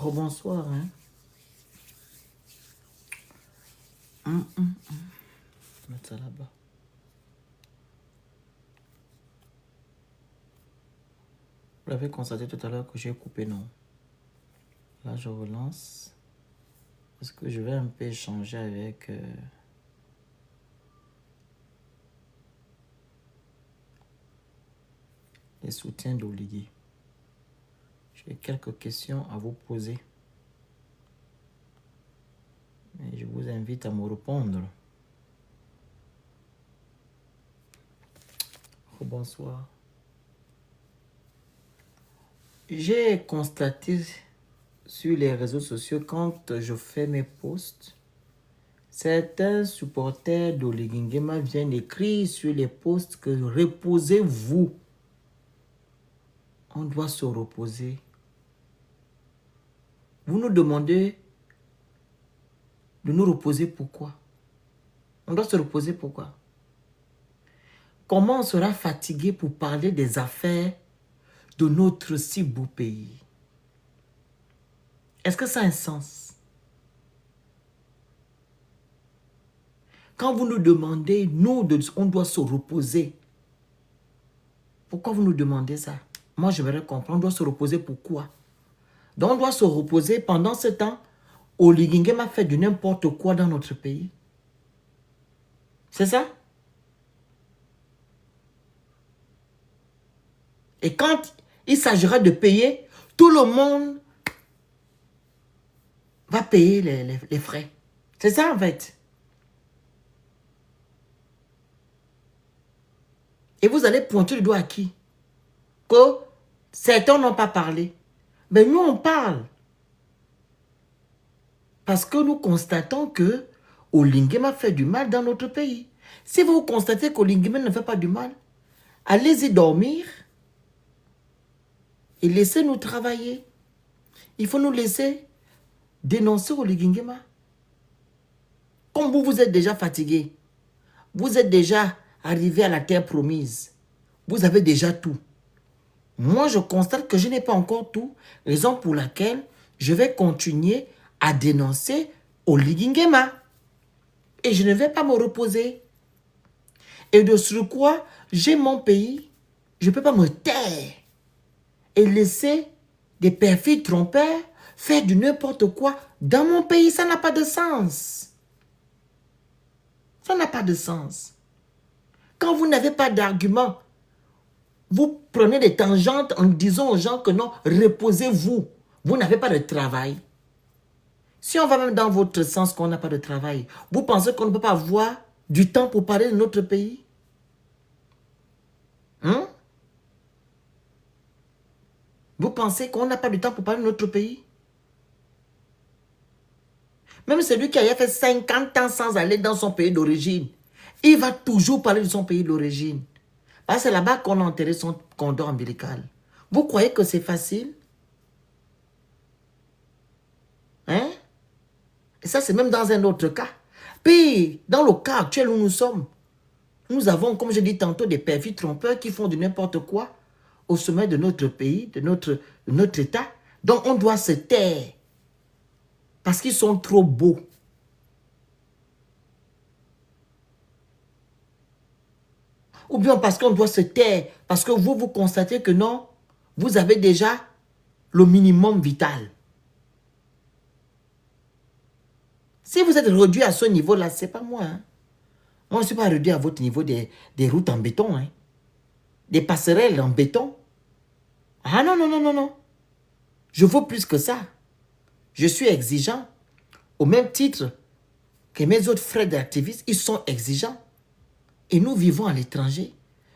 Rebonsoir, hein. Mettre ça là-bas. Vous l'avez constaté tout à l'heure que j'ai coupé, non? Là, je relance. Parce que je vais un peu échanger avec... les soutiens d'Oligui. J'ai quelques questions à vous poser. Et je vous invite à me répondre. Bonsoir. J'ai constaté sur les réseaux sociaux, quand je fais mes posts, certains supporters d'Oligui Nguema viennent écrire sur les posts que reposez-vous. On doit se reposer. Vous nous demandez de nous reposer pourquoi? On doit se reposer pourquoi? Comment on sera fatigué pour parler des affaires de notre si beau pays? Est-ce que ça a un sens? Quand vous nous demandez, on doit se reposer. Pourquoi vous nous demandez ça? Moi, je voudrais comprendre, on doit se reposer pourquoi? Donc, on doit se reposer pendant ce temps. Oligui Nguema fait du n'importe quoi dans notre pays. C'est ça? Et quand il s'agira de payer, tout le monde va payer les frais. C'est ça en fait. Et vous allez pointer le doigt à qui? Que certains n'ont pas parlé. Mais nous, on parle. Parce que nous constatons que Oligui Nguema fait du mal dans notre pays. Si vous constatez qu'Oligui Nguema ne fait pas du mal, allez-y dormir et laissez-nous travailler. Il faut nous laisser dénoncer Oligui Nguema. Comme vous êtes déjà fatigué, vous êtes déjà arrivé à la terre promise, vous avez déjà tout. Moi, je constate que je n'ai pas encore tout, raison pour laquelle je vais continuer à dénoncer Oligui Nguema. Et je ne vais pas me reposer. Et de surcroît, j'ai mon pays, je ne peux pas me taire et laisser des perfides trompeurs faire du n'importe quoi dans mon pays. Ça n'a pas de sens. Ça n'a pas de sens. Quand vous n'avez pas d'argument, vous prenez des tangentes en disant aux gens que non, reposez-vous. Vous n'avez pas de travail. Si on va même dans votre sens qu'on n'a pas de travail, vous pensez qu'on ne peut pas avoir du temps pour parler de notre pays? Hein? Vous pensez qu'on n'a pas du temps pour parler de notre pays? Même celui qui a fait 50 ans sans aller dans son pays d'origine, il va toujours parler de son pays d'origine. Parce que c'est là-bas qu'on a enterré son cordon ombilical. Vous croyez que c'est facile? Hein? Et ça, c'est même dans un autre cas. Puis, dans le cas actuel où nous sommes, nous avons, comme je dis tantôt, des perfides trompeurs qui font de n'importe quoi au sommet de notre pays, de notre État. Donc, on doit se taire. Parce qu'ils sont trop beaux. Ou bien parce qu'on doit se taire. Parce que vous constatez que non, vous avez déjà le minimum vital. Si vous êtes réduit à ce niveau-là, ce n'est pas moi. Hein. Moi, je ne suis pas réduit à votre niveau des routes en béton. Hein. Des passerelles en béton. Ah non, non, non, non, non. Je vaux plus que ça. Je suis exigeant. Au même titre que mes autres frères d'activistes, ils sont exigeants. Et nous vivons à l'étranger.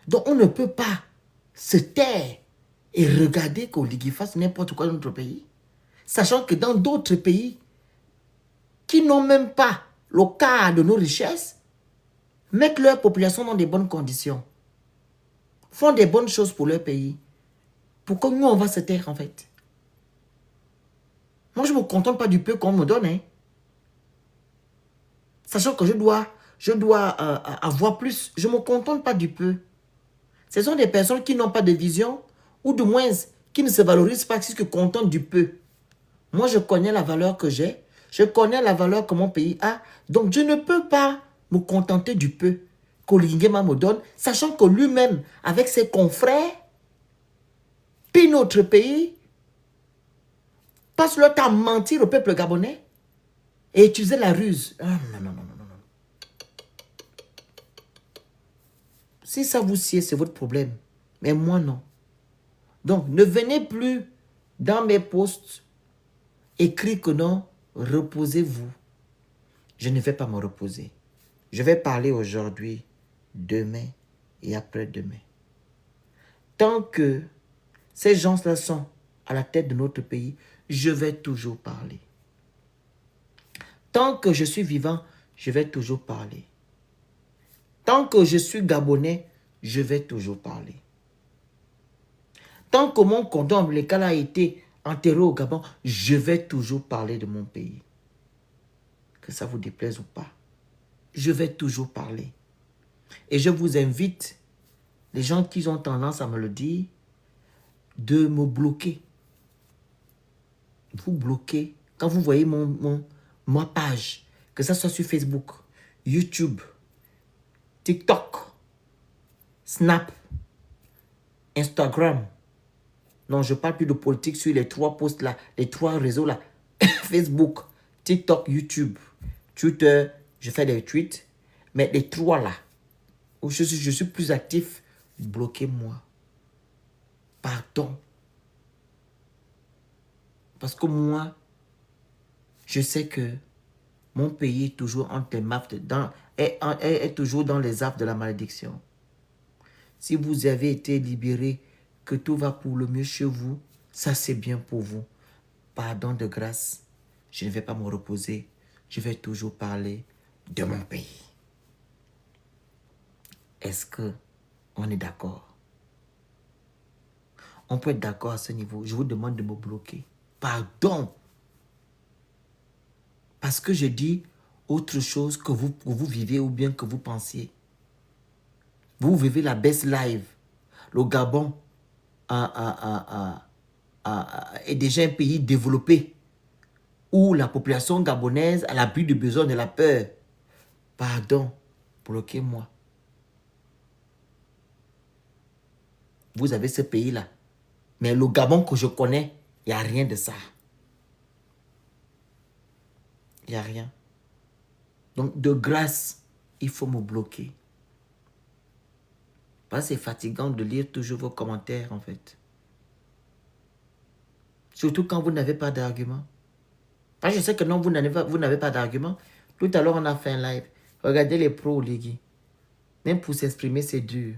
Donc, on ne peut pas se taire et regarder qu'Oligui fasse n'importe quoi dans notre pays. Sachant que dans d'autres pays qui n'ont même pas le quart de nos richesses, mettent leur population dans des bonnes conditions, font des bonnes choses pour leur pays. Pourquoi nous, on va se taire en fait? Moi, je ne me contente pas du peu qu'on me donne. Hein. Sachant que je dois avoir plus. Je ne me contente pas du peu. Ce sont des personnes qui n'ont pas de vision, ou du moins qui ne se valorisent pas, qui se contentent du peu. Moi, je connais la valeur que j'ai. Je connais la valeur que mon pays a. Donc, je ne peux pas me contenter du peu qu'Oligui Nguema me donne, sachant que lui-même, avec ses confrères, pille notre pays, passe le temps à mentir au peuple gabonais et utiliser la ruse. Ah, non, non, non, non, non. Si ça vous sied, c'est votre problème. Mais moi, non. Donc, ne venez plus dans mes posts écrire que non, reposez-vous. Je ne vais pas me reposer. Je vais parler aujourd'hui, demain et après-demain. Tant que ces gens-là sont à la tête de notre pays, je vais toujours parler. Tant que je suis vivant, je vais toujours parler. Tant que je suis gabonais, je vais toujours parler. Tant que mon cordon ombilical a été enterré au Gabon, je vais toujours parler de mon pays. Que ça vous déplaise ou pas. Je vais toujours parler. Et je vous invite, les gens qui ont tendance à me le dire, de me bloquer. Vous bloquez. Quand vous voyez ma page, que ça soit sur Facebook, YouTube, TikTok, Snap, Instagram. Non, je ne parle plus de politique sur les 3 posts là, les 3 réseaux là. Facebook, TikTok, YouTube, Twitter, je fais des tweets. Mais les 3 là, où je suis plus actif, bloquez-moi. Pardon. Parce que moi, je sais que mon pays est toujours entre les maps, est toujours dans les affres de la malédiction. Si vous avez été libéré, que tout va pour le mieux chez vous, ça c'est bien pour vous. Pardon de grâce, je ne vais pas me reposer. Je vais toujours parler de mon pays. Est-ce qu'on est d'accord? On peut être d'accord à ce niveau. Je vous demande de me bloquer. Pardon. Parce que je dis autre chose que vous vivez ou bien que vous pensiez. Vous vivez la best life. Le Gabon est déjà un pays développé où la population gabonaise a l'abus de besoin de la peur. Pardon, bloquez-moi. Vous avez ce pays-là. Mais le Gabon que je connais, il n'y a rien de ça. Il n'y a rien. Donc, de grâce, il faut me bloquer. Parce que c'est fatigant de lire toujours vos commentaires, en fait. Surtout quand vous n'avez pas d'argument. Parce que je sais que non, vous n'avez pas d'argument. Tout à l'heure, on a fait un live. Regardez les pros, les gars. Même pour s'exprimer, c'est dur.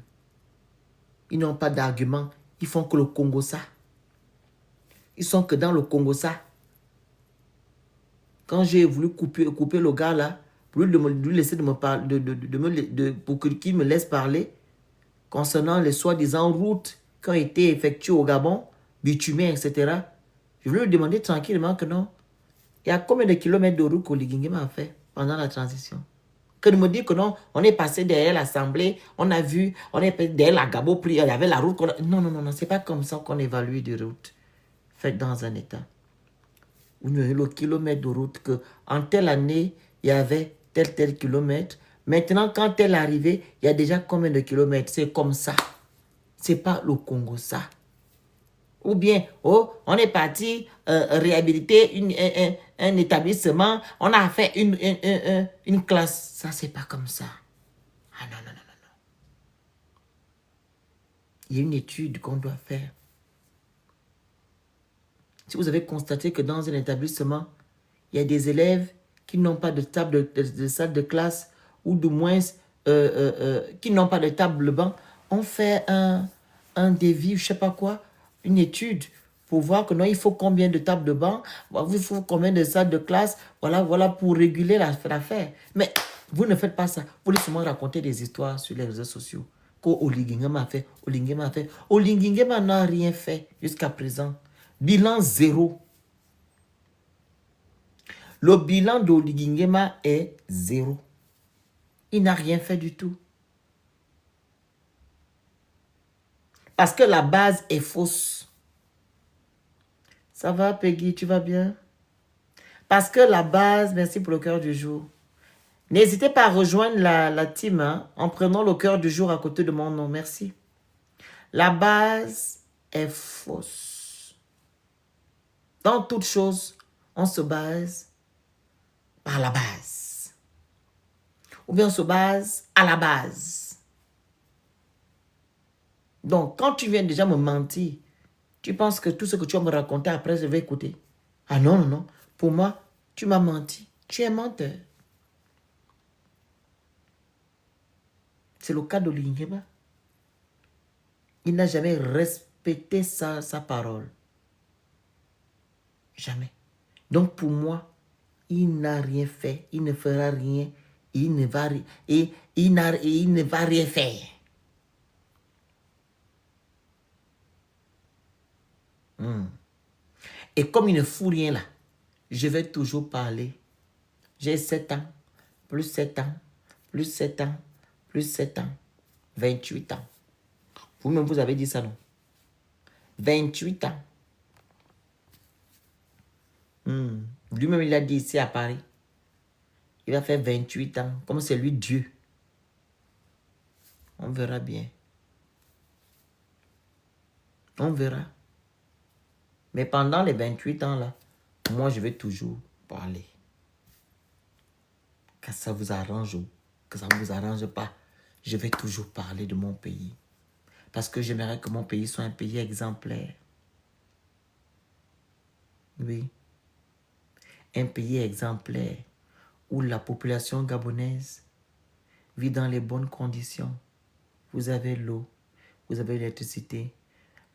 Ils n'ont pas d'argument. Ils font que le Congo ça. Ils sont que dans le Congo ça. Quand j'ai voulu couper le gars là, pour lui laisser de me parler, pour qu'il me laisse parler, concernant les soi-disant routes qui ont été effectuées au Gabon, bitumées, etc. Je voulais lui demander tranquillement que non. Il y a combien de kilomètres de route qu'Oligui Nguema a fait pendant la transition? Que de me dire que non, on est passé derrière l'Assemblée, on a vu, on est passé derrière la Gabo, il y avait la route. Non, non, non, non, c'est pas comme ça qu'on évalue des routes faites dans un État. Vous avez le kilomètre de route que en telle année, il y avait tel kilomètre. Maintenant, quand elle est arrivée, il y a déjà combien de kilomètres? C'est comme ça. C'est pas le Congo ça. Ou bien, oh, on est parti réhabiliter un établissement, on a fait une classe. Ça, c'est pas comme ça. Ah non, non, non, non, non. Il y a une étude qu'on doit faire. Si vous avez constaté que dans un établissement, il y a des élèves qui n'ont pas de table de salle de classe ou du moins qui n'ont pas de table banc, on fait un devis, je ne sais pas quoi, une étude pour voir que non, il faut combien de tables de banc, il faut combien de salles de classe, voilà pour réguler l'affaire. Mais vous ne faites pas ça. Vous voulez seulement raconter des histoires sur les réseaux sociaux. Qu'Oligui Nguema a fait, Oligui Nguema a fait. Oligui Nguema n'a rien fait jusqu'à présent. Bilan 0. Le bilan d'Oligui Nguema est 0. Il n'a rien fait du tout. Parce que la base est fausse. Ça va, Peggy, tu vas bien? Parce que la base, merci pour le cœur du jour. N'hésitez pas à rejoindre la team hein, en prenant le cœur du jour à côté de mon nom. Merci. La base est fausse. Dans toute chose, on se base par la base. Ou bien on se base à la base. Donc, quand tu viens déjà me mentir, tu penses que tout ce que tu vas me raconter après, je vais écouter. Ah non, non, non. Pour moi, tu m'as menti. Tu es menteur. C'est le cas de Lingema. Il n'a jamais respecté sa parole. Jamais. Donc pour moi, il n'a rien fait. Il ne fera rien. Il ne va rien faire. Et comme il ne fout rien là, je vais toujours parler. J'ai 7 ans, plus 7 ans, plus 7 ans, plus 7 ans, 28 ans. Vous-même, vous avez dit ça, non? 28 ans. Lui-même, il a dit ici à Paris. Il va faire 28 ans, comme c'est lui Dieu. On verra bien. On verra. Mais pendant les 28 ans là, moi je vais toujours parler. Que ça vous arrange ou que ça ne vous arrange pas, je vais toujours parler de mon pays. Parce que j'aimerais que mon pays soit un pays exemplaire. Oui. Un pays exemplaire où la population gabonaise vit dans les bonnes conditions. Vous avez l'eau, vous avez l'électricité,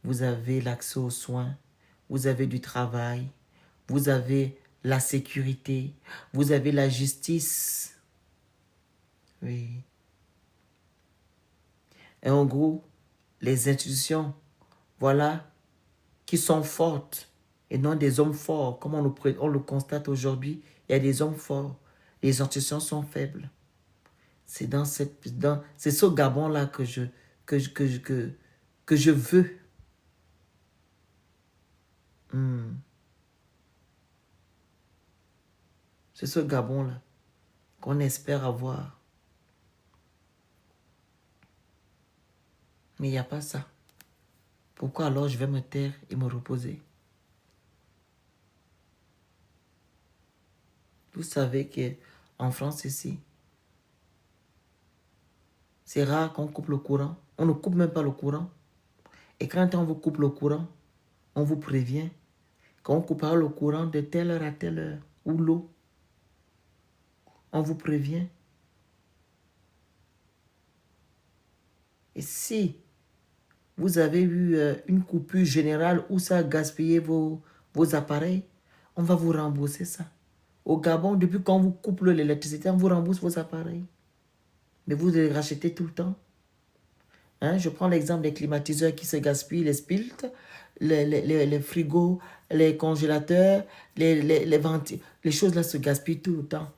vous avez l'accès aux soins, vous avez du travail, vous avez la sécurité, vous avez la justice. Oui. Et en gros, les institutions, voilà, qui sont fortes et non des hommes forts, comme on le constate aujourd'hui, il y a des hommes forts, les institutions sont faibles. C'est c'est ce Gabon-là que je veux. C'est ce Gabon-là qu'on espère avoir. Mais il n'y a pas ça. Pourquoi alors je vais me taire et me reposer? Vous savez qu'en France ici, c'est rare qu'on coupe le courant. On ne coupe même pas le courant. Et quand on vous coupe le courant, on vous prévient qu'on coupera le courant de telle heure à telle heure. Ou l'eau. On vous prévient. Et si vous avez eu une coupure générale où ça a gaspillé vos appareils, on va vous rembourser ça. Au Gabon, depuis quand on vous coupe l'électricité, on vous rembourse vos appareils. Mais vous les rachetez tout le temps. Hein? Je prends l'exemple des climatiseurs qui se gaspillent, les spilts, les frigos, les congélateurs, les choses là se gaspillent tout le temps.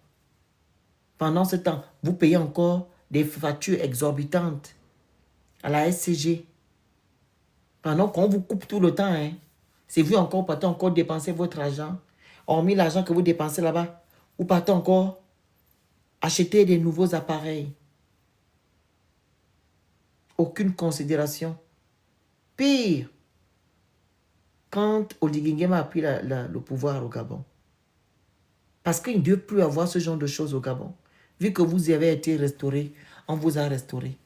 Pendant ce temps, vous payez encore des factures exorbitantes à la SCG. Pendant qu'on vous coupe tout le temps, hein, c'est vous encore partez encore dépenser votre argent. Hormis l'argent que vous dépensez là-bas, vous partez encore acheter des nouveaux appareils. Aucune considération. Pire, quand Oligui Nguema a pris le pouvoir au Gabon, parce qu'il ne doit plus avoir ce genre de choses au Gabon. Vu que vous y avez été restauré, on vous a restauré.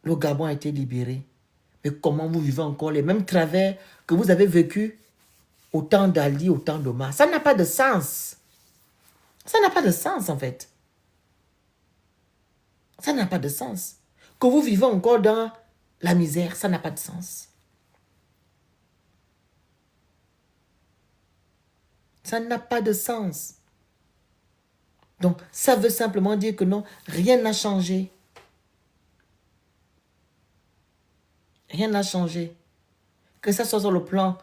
Le Gabon a été libéré. Mais comment vous vivez encore les mêmes travers que vous avez vécu au temps d'Ali, au temps d'Omar? Ça n'a pas de sens. Ça n'a pas de sens en fait. Ça n'a pas de sens. Que vous vivez encore dans la misère, ça n'a pas de sens. Ça n'a pas de sens. Donc, ça veut simplement dire que non, rien n'a changé. Rien n'a changé. Que ça soit sur le plan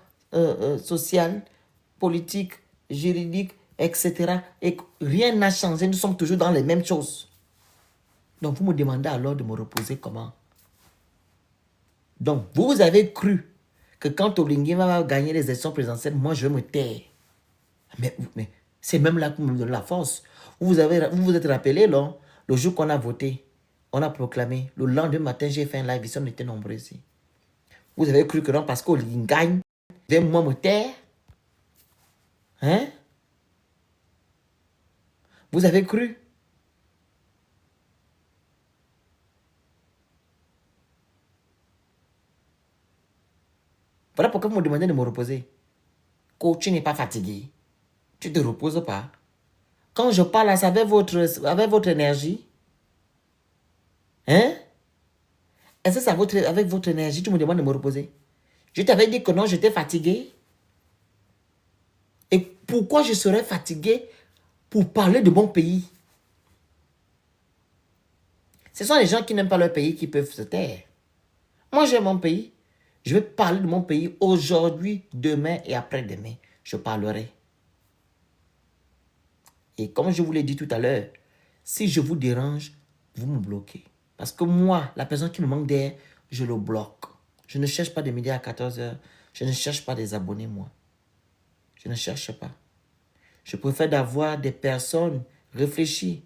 social, politique, juridique, etc. Et rien n'a changé. Nous sommes toujours dans les mêmes choses. Donc, vous me demandez alors de me reposer comment? Donc, vous avez cru que quand Oligui va gagner les élections présidentielles, moi, je vais me taire. Mais c'est même là que vous me donnez la force. Vous vous êtes rappelé, là, le jour qu'on a voté, on a proclamé. Le lendemain matin, j'ai fait un live ici, on était nombreux ici. Vous avez cru que non, parce qu'on gagne, je vais moi me taire. Hein? Vous avez cru? Voilà pourquoi vous me demandez de me reposer. Coach, tu n'es pas fatigué. Tu ne te reposes pas. Quand je parle à ça avec votre énergie, hein? Est-ce que c'est avec votre énergie, tu me demandes de me reposer? Je t'avais dit que non, j'étais fatigué. Et pourquoi je serais fatigué pour parler de mon pays? Ce sont les gens qui n'aiment pas leur pays qui peuvent se taire. Moi, j'aime mon pays. Je vais parler de mon pays aujourd'hui, demain et après-demain. Je parlerai. Et comme je vous l'ai dit tout à l'heure, si je vous dérange, vous me bloquez. Parce que moi, la personne qui me manque d'air, je le bloque. Je ne cherche pas de midi à 14 heures. Je ne cherche pas des abonnés, moi. Je ne cherche pas. Je préfère d'avoir des personnes réfléchies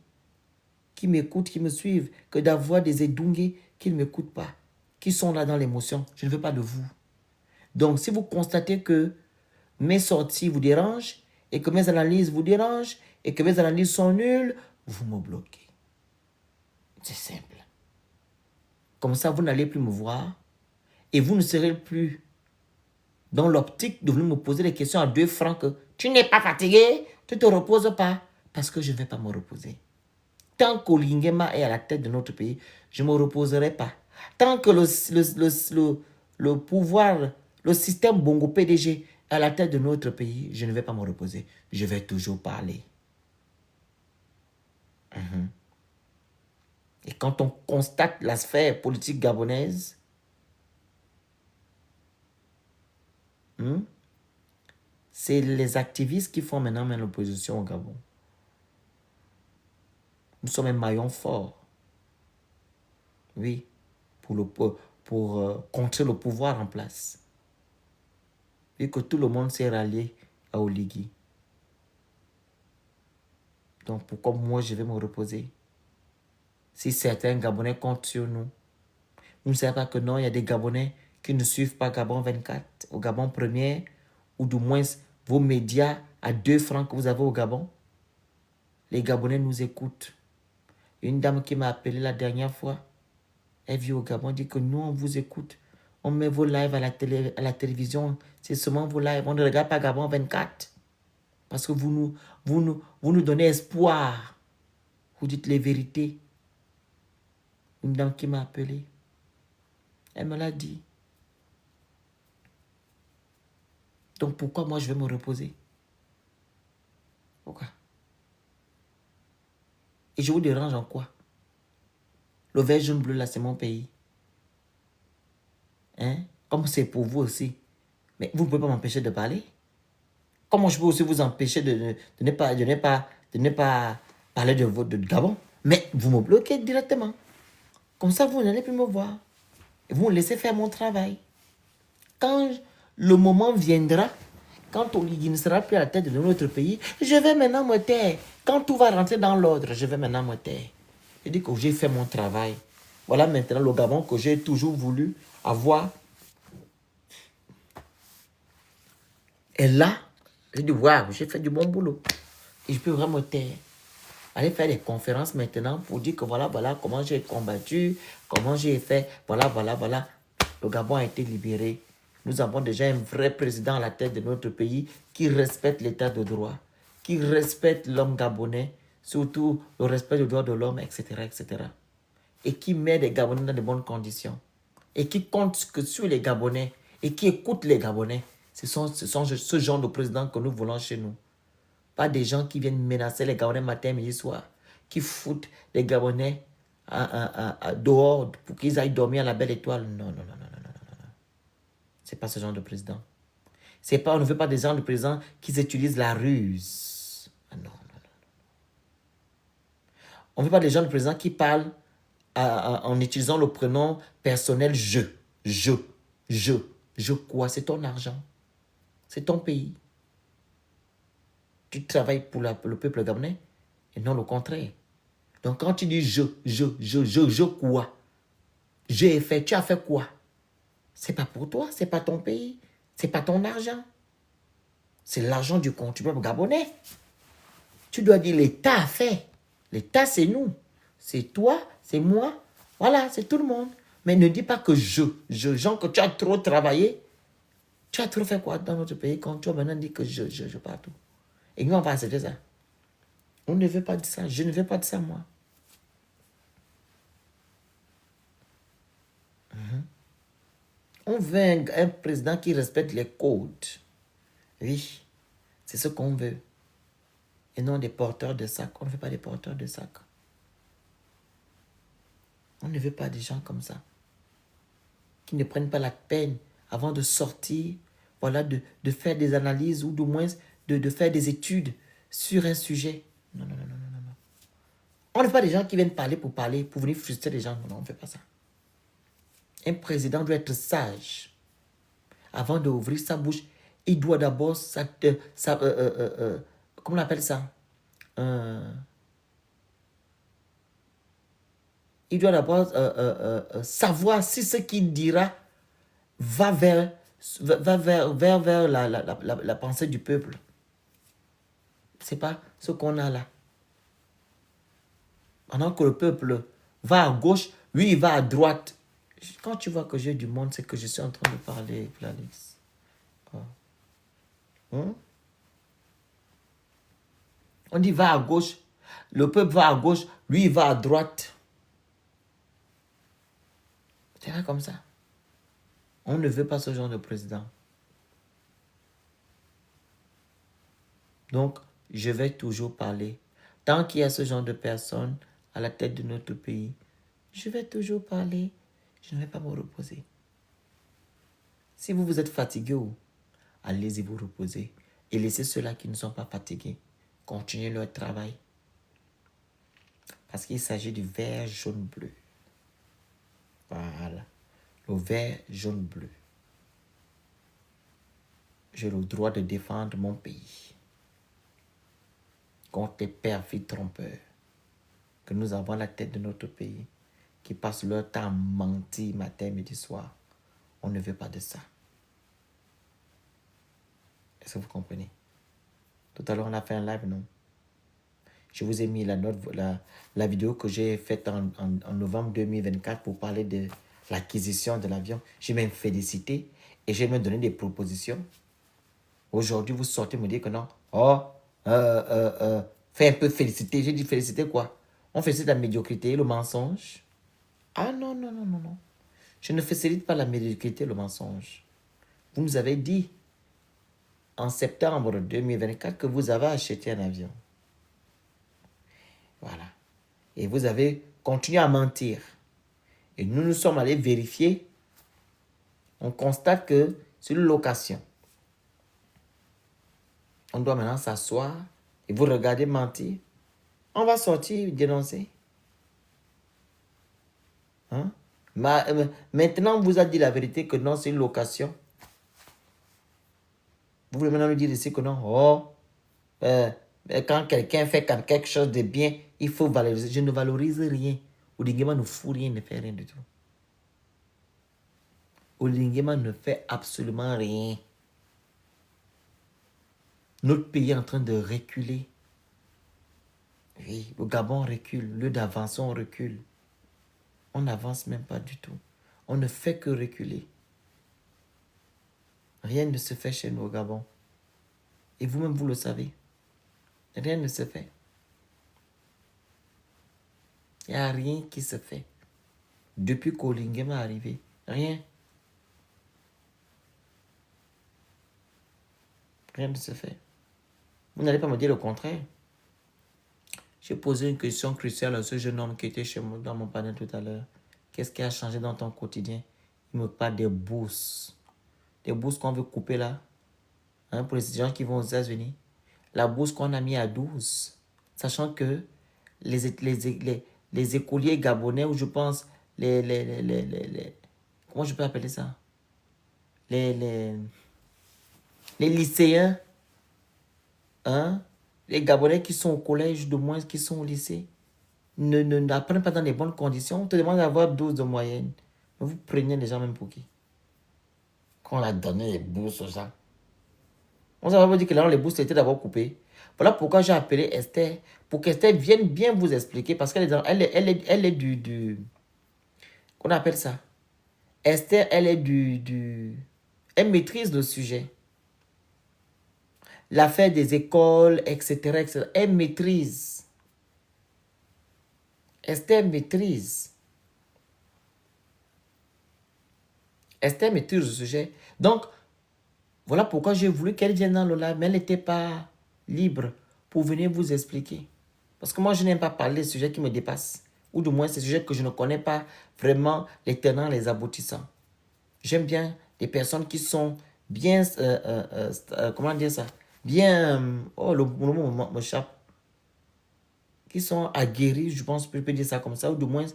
qui m'écoutent, qui me suivent, que d'avoir des édungés qui ne m'écoutent pas, qui sont là dans l'émotion. Je ne veux pas de vous. Donc, si vous constatez que mes sorties vous dérangent et que mes analyses vous dérangent et que mes analyses sont nulles, vous me bloquez. C'est simple. Comme ça, vous n'allez plus me voir et vous ne serez plus dans l'optique de venir me poser des questions à 2 francs que tu n'es pas fatigué, tu ne te reposes pas, parce que je ne vais pas me reposer. Tant qu'Olingema est à la tête de notre pays, je ne me reposerai pas. Tant que le pouvoir, le système Bongo PDG est à la tête de notre pays, je ne vais pas me reposer. Je vais toujours parler. Et quand on constate la sphère politique gabonaise, c'est les activistes qui font maintenant l'opposition au Gabon. Nous sommes un maillon fort. Oui, pour contrer le pouvoir en place. Et que tout le monde s'est rallié à Oligui. Donc pourquoi moi je vais me reposer? Si certains Gabonais comptent sur nous, vous ne savez pas que non, il y a des Gabonais qui ne suivent pas Gabon 24, au Gabon Premier, ou du moins vos médias à 2 francs que vous avez au Gabon. Les Gabonais nous écoutent. Une dame qui m'a appelé la dernière fois, elle vit au Gabon, dit que nous, on vous écoute. On met vos lives à la télévision. C'est seulement vos lives. On ne regarde pas Gabon 24. Parce que vous nous donnez espoir. Vous dites les vérités. Une dame qui m'a appelé, elle me l'a dit. Donc pourquoi moi je vais me reposer? Pourquoi? Et je vous dérange en quoi? Le vert, jaune, bleu, là, c'est mon pays. Hein? Comme c'est pour vous aussi. Mais vous ne pouvez pas m'empêcher de parler. Comment je peux aussi vous empêcher de ne pas parler de Gabon? Mais vous me bloquez directement. Comme ça, vous n'allez plus me voir. Et vous me laissez faire mon travail. Quand le moment viendra, quand Oligui ne sera plus à la tête de notre pays, je vais maintenant me taire. Quand tout va rentrer dans l'ordre, je vais maintenant me taire. Je dis que j'ai fait mon travail. Voilà maintenant le Gabon que j'ai toujours voulu avoir. Et là, j'ai dit, waouh, j'ai fait du bon boulot. Et je peux vraiment me taire. Aller faire des conférences maintenant pour dire que voilà comment j'ai combattu, comment j'ai fait, voilà. Le Gabon a été libéré. Nous avons déjà un vrai président à la tête de notre pays qui respecte l'état de droit, qui respecte l'homme gabonais, surtout le respect des droits de l'homme, etc., etc. Et qui met les Gabonais dans de bonnes conditions. Et qui compte que sur les Gabonais et qui écoute les Gabonais. Ce sont ce genre de président que nous voulons chez nous. Pas des gens qui viennent menacer les Gabonais matin, midi, soir. Qui foutent les Gabonais dehors pour qu'ils aillent dormir à la belle étoile. Non. C'est pas ce genre de président. On ne veut pas des gens de président qui utilisent la ruse. Non. On ne veut pas des gens de président qui parlent en utilisant le prénom personnel je. Je quoi? C'est ton argent. C'est ton pays. Tu travailles pour le peuple gabonais et non le contraire. Donc quand tu dis je quoi? J'ai fait, tu as fait quoi? C'est pas pour toi, c'est pas ton pays, c'est pas ton argent. C'est l'argent du contribuable gabonais. Tu dois dire l'État a fait. L'État, c'est nous. C'est toi, c'est moi. Voilà, c'est tout le monde. Mais ne dis pas que genre que tu as trop travaillé. Tu as trop fait quoi dans notre pays quand tu vas maintenant dire que je partout. Et nous, on va accepter ça. On ne veut pas de ça. Je ne veux pas de ça, moi. On veut un président qui respecte les codes. Oui, c'est ce qu'on veut. Et non des porteurs de sacs. On ne veut pas des porteurs de sacs. On ne veut pas des gens comme ça. Qui ne prennent pas la peine avant de sortir, voilà, de faire des analyses ou du moins de faire des études sur un sujet. Non, non, non, non, non, non. On ne veut pas des gens qui viennent parler, pour venir frustrer les gens. Non, non, on ne fait pas ça. Un président doit être sage. Avant d'ouvrir sa bouche, il doit d'abord, comment on appelle ça? Il doit d'abord savoir si ce qu'il dira va vers la pensée du peuple. C'est pas ce qu'on a là. Pendant que le peuple va à gauche, lui, il va à droite. Quand tu vois que j'ai du monde, c'est que je suis en train de parler, Planix. On dit va à gauche, le peuple va à gauche, lui, il va à droite. C'est pas comme ça. On ne veut pas ce genre de président. Donc, je vais toujours parler. Tant qu'il y a ce genre de personnes à la tête de notre pays, je vais toujours parler. Je ne vais pas me reposer. Si vous êtes fatigué, allez-y vous reposer. Et laissez ceux-là qui ne sont pas fatigués continuer leur travail. Parce qu'il s'agit du vert, jaune, bleu. Voilà. Le vert, jaune, bleu. J'ai le droit de défendre mon pays contre les perfides trompeurs que nous avons à la tête de notre pays, qui passent leur temps à mentir matin, midi, soir. On ne veut pas de ça. Est-ce que vous comprenez? Tout à l'heure, on a fait un live, non? Je vous ai mis la vidéo que j'ai faite en novembre 2024 pour parler de l'acquisition de l'avion. J'ai même félicité et j'ai même donné des propositions. Aujourd'hui, vous sortez me dire que non. Oh, fais un peu féliciter. J'ai dit féliciter quoi? On félicite la médiocrité et le mensonge. Ah non, non, non, non, non. Je ne félicite pas la médiocrité et le mensonge. Vous nous avez dit en septembre 2024 que vous avez acheté un avion. Voilà. Et vous avez continué à mentir. Et nous sommes allés vérifier. On constate que c'est une location. On doit maintenant s'asseoir et vous regardez mentir. On va sortir dénoncer. Hein? Maintenant, on vous a dit la vérité que non, c'est une location. Vous voulez maintenant nous dire ici que non. Oh, quand quelqu'un fait quelque chose de bien, il faut valoriser. Je ne valorise rien. Olingema ne fout rien, ne fait rien du tout. Olingema ne fait absolument rien. Notre pays est en train de reculer. Oui, le Gabon recule. Le d'avancer, on recule. On n'avance même pas du tout. On ne fait que reculer. Rien ne se fait chez nous au Gabon. Et vous-même, vous le savez. Rien ne se fait. Il n'y a rien qui se fait. Depuis qu'Olingema est arrivé, rien. Rien ne se fait. Vous n'allez pas me dire le contraire. J'ai posé une question cruciale à ce jeune homme qui était chez moi dans mon panel tout à l'heure. Qu'est-ce qui a changé dans ton quotidien? Il me parle des bourses. Des bourses qu'on veut couper là. Hein, pour les étudiants qui vont aux États-Unis. La bourse qu'on a mis à 12. Sachant que les écoliers gabonais, ou je pense, comment je peux appeler ça? Les lycéens, hein, les Gabonais qui sont au collège, de moins qui sont au lycée, n'apprennent pas dans les bonnes conditions. On te demande d'avoir 12 de moyenne. Mais vous prenez les gens même pour qui? Qu'on a donné les bourses aux gens. On s'est pas dit que là, les bourses étaient d'abord coupées. Voilà pourquoi j'ai appelé Esther, pour qu'Esther vienne bien vous expliquer, parce qu'elle est du... Qu'on appelle ça? Esther, elle est elle maîtrise le sujet. L'affaire des écoles, etc., etc. Elle maîtrise. Esther maîtrise. Esther maîtrise le sujet. Donc, voilà pourquoi j'ai voulu qu'elle vienne dans le live, mais elle n'était pas libre pour venir vous expliquer. Parce que moi, je n'aime pas parler de sujets qui me dépassent. Ou du moins, ces sujets que je ne connais pas vraiment les tenants, les aboutissants. J'aime bien les personnes qui sont bien... comment dire ça? Bien... oh, le mot m'échappe. Qui sont aguerris, je pense que je peux dire ça comme ça, ou du moins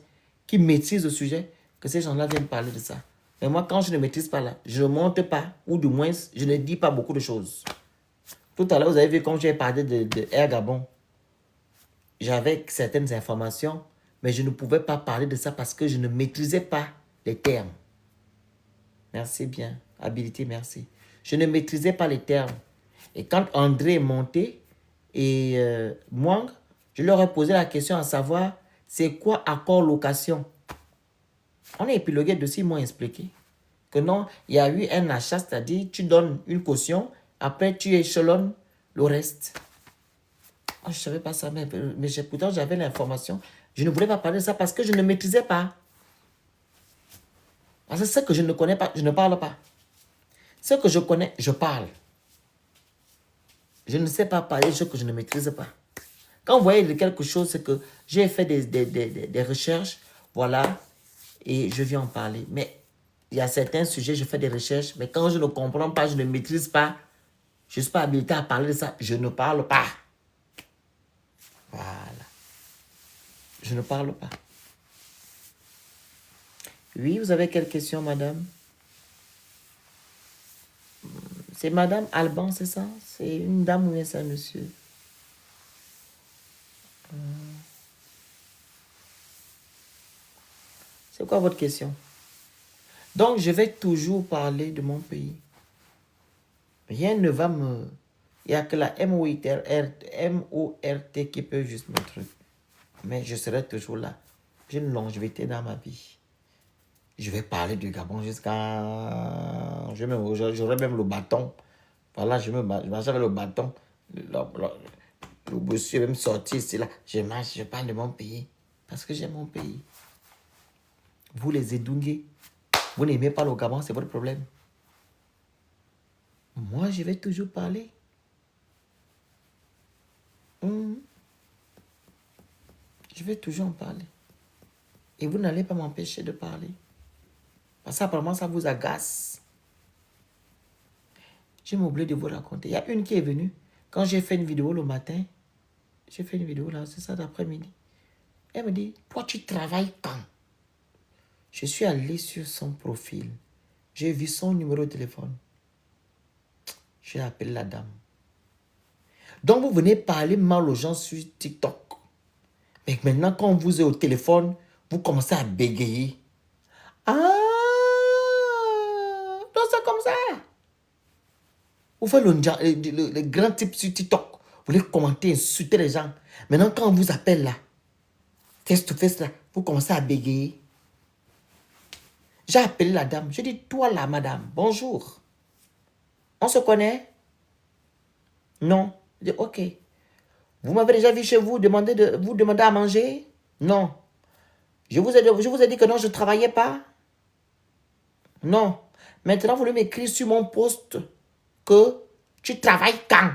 qui maîtrisent le sujet, que ces gens-là viennent parler de ça. Mais moi, quand je ne maîtrise pas là, je ne monte pas, ou du moins, je ne dis pas beaucoup de choses. Tout à l'heure, vous avez vu quand j'ai parlé de Air Gabon, j'avais certaines informations, mais je ne pouvais pas parler de ça parce que je ne maîtrisais pas les termes. Merci bien. Habilité, merci. Je ne maîtrisais pas les termes. Et quand André est monté, et moi, je leur ai posé la question à savoir, c'est quoi accord location? On a épilogué dessus, ils m'ont expliqué que non, il y a eu un achat, c'est-à-dire tu donnes une caution, après tu échelonnes le reste. Oh, je ne savais pas ça, mais pourtant j'avais l'information. Je ne voulais pas parler de ça parce que je ne maîtrisais pas. Parce que ce que je ne connais pas, je ne parle pas. Ce que je connais, je parle. Je ne sais pas parler de ce que je ne maîtrise pas. Quand vous voyez quelque chose, c'est que j'ai fait des recherches, voilà, et je viens en parler. Mais il y a certains sujets, je fais des recherches, mais quand je ne comprends pas, je ne maîtrise pas, je ne suis pas habilité à parler de ça, je ne parle pas. Voilà. Je ne parle pas. Oui, vous avez quelle question, madame? C'est madame Alban, c'est ça? C'est une dame ou c'est un monsieur? C'est quoi votre question? Donc, je vais toujours parler de mon pays. Rien ne va me... Il n'y a que la MORT qui peut juste me truc. Mais je serai toujours là. J'ai une longévité dans ma vie. Je vais parler du Gabon jusqu'à... J'aurai même le bâton. Voilà, je marche avec le bâton. Le monsieur va me sortir ici, là. Je marche, je parle de mon pays. Parce que j'aime mon pays. Vous les Edungués, vous n'aimez pas le Gabon, c'est votre problème. Moi, je vais toujours parler. Je vais toujours en parler. Et vous n'allez pas m'empêcher de parler. Parce qu'apparemment, ça vous agace. J'ai oublié de vous raconter. Il y a une qui est venue. Quand j'ai fait une vidéo le matin, j'ai fait une vidéo là, c'est ça d'après-midi. Elle me dit, toi tu travailles quand? Je suis allé sur son profil. J'ai vu son numéro de téléphone. J'ai appelé la dame. Donc vous venez parler mal aux gens sur TikTok. Mais maintenant quand vous êtes au téléphone, vous commencez à bégayer. Ah, donc c'est comme ça. Vous faites le grand type sur TikTok. Vous voulez commenter, insulter les gens. Maintenant quand on vous appelle là, face to face là, vous commencez à bégayer. J'ai appelé la dame. J'ai dit, toi là, madame, bonjour. On se connaît? Non. J'ai dit, ok. Vous m'avez déjà vu chez vous, vous demander à manger? Non. Je vous ai dit que non, je ne travaillais pas? Non. Maintenant, vous voulez m'écrire sur mon poste que tu travailles quand?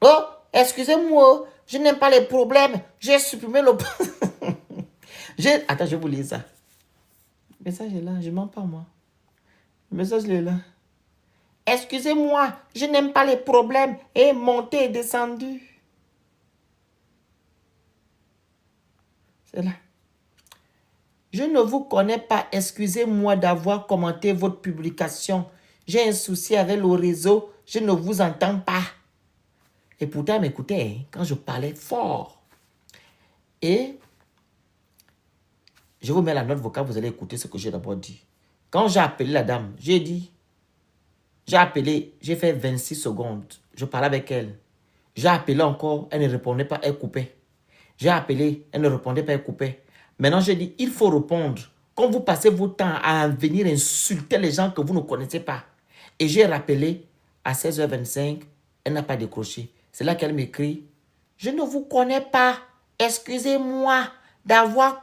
Oh, excusez-moi, je n'aime pas les problèmes. J'ai supprimé le... Attends, je vais vous lire ça. Le message est là, je ne mens pas moi. Le message est là. Excusez-moi, je n'aime pas les problèmes. Et monté et descendu. C'est là. Je ne vous connais pas. Excusez-moi d'avoir commenté votre publication. J'ai un souci avec le réseau. Je ne vous entends pas. Et pourtant, elle m'écoutait hein, quand je parlais fort. Et je vous mets la note vocale, vous allez écouter ce que j'ai d'abord dit. Quand j'ai appelé la dame, j'ai dit, j'ai appelé, j'ai fait 26 secondes. Je parlais avec elle. J'ai appelé encore, elle ne répondait pas, elle coupait. J'ai appelé, elle ne répondait pas, elle coupait. Maintenant, j'ai dit, il faut répondre. Quand vous passez votre temps à venir insulter les gens que vous ne connaissez pas. Et j'ai rappelé à 16h25, elle n'a pas décroché. C'est là qu'elle m'écrit, je ne vous connais pas. Excusez-moi d'avoir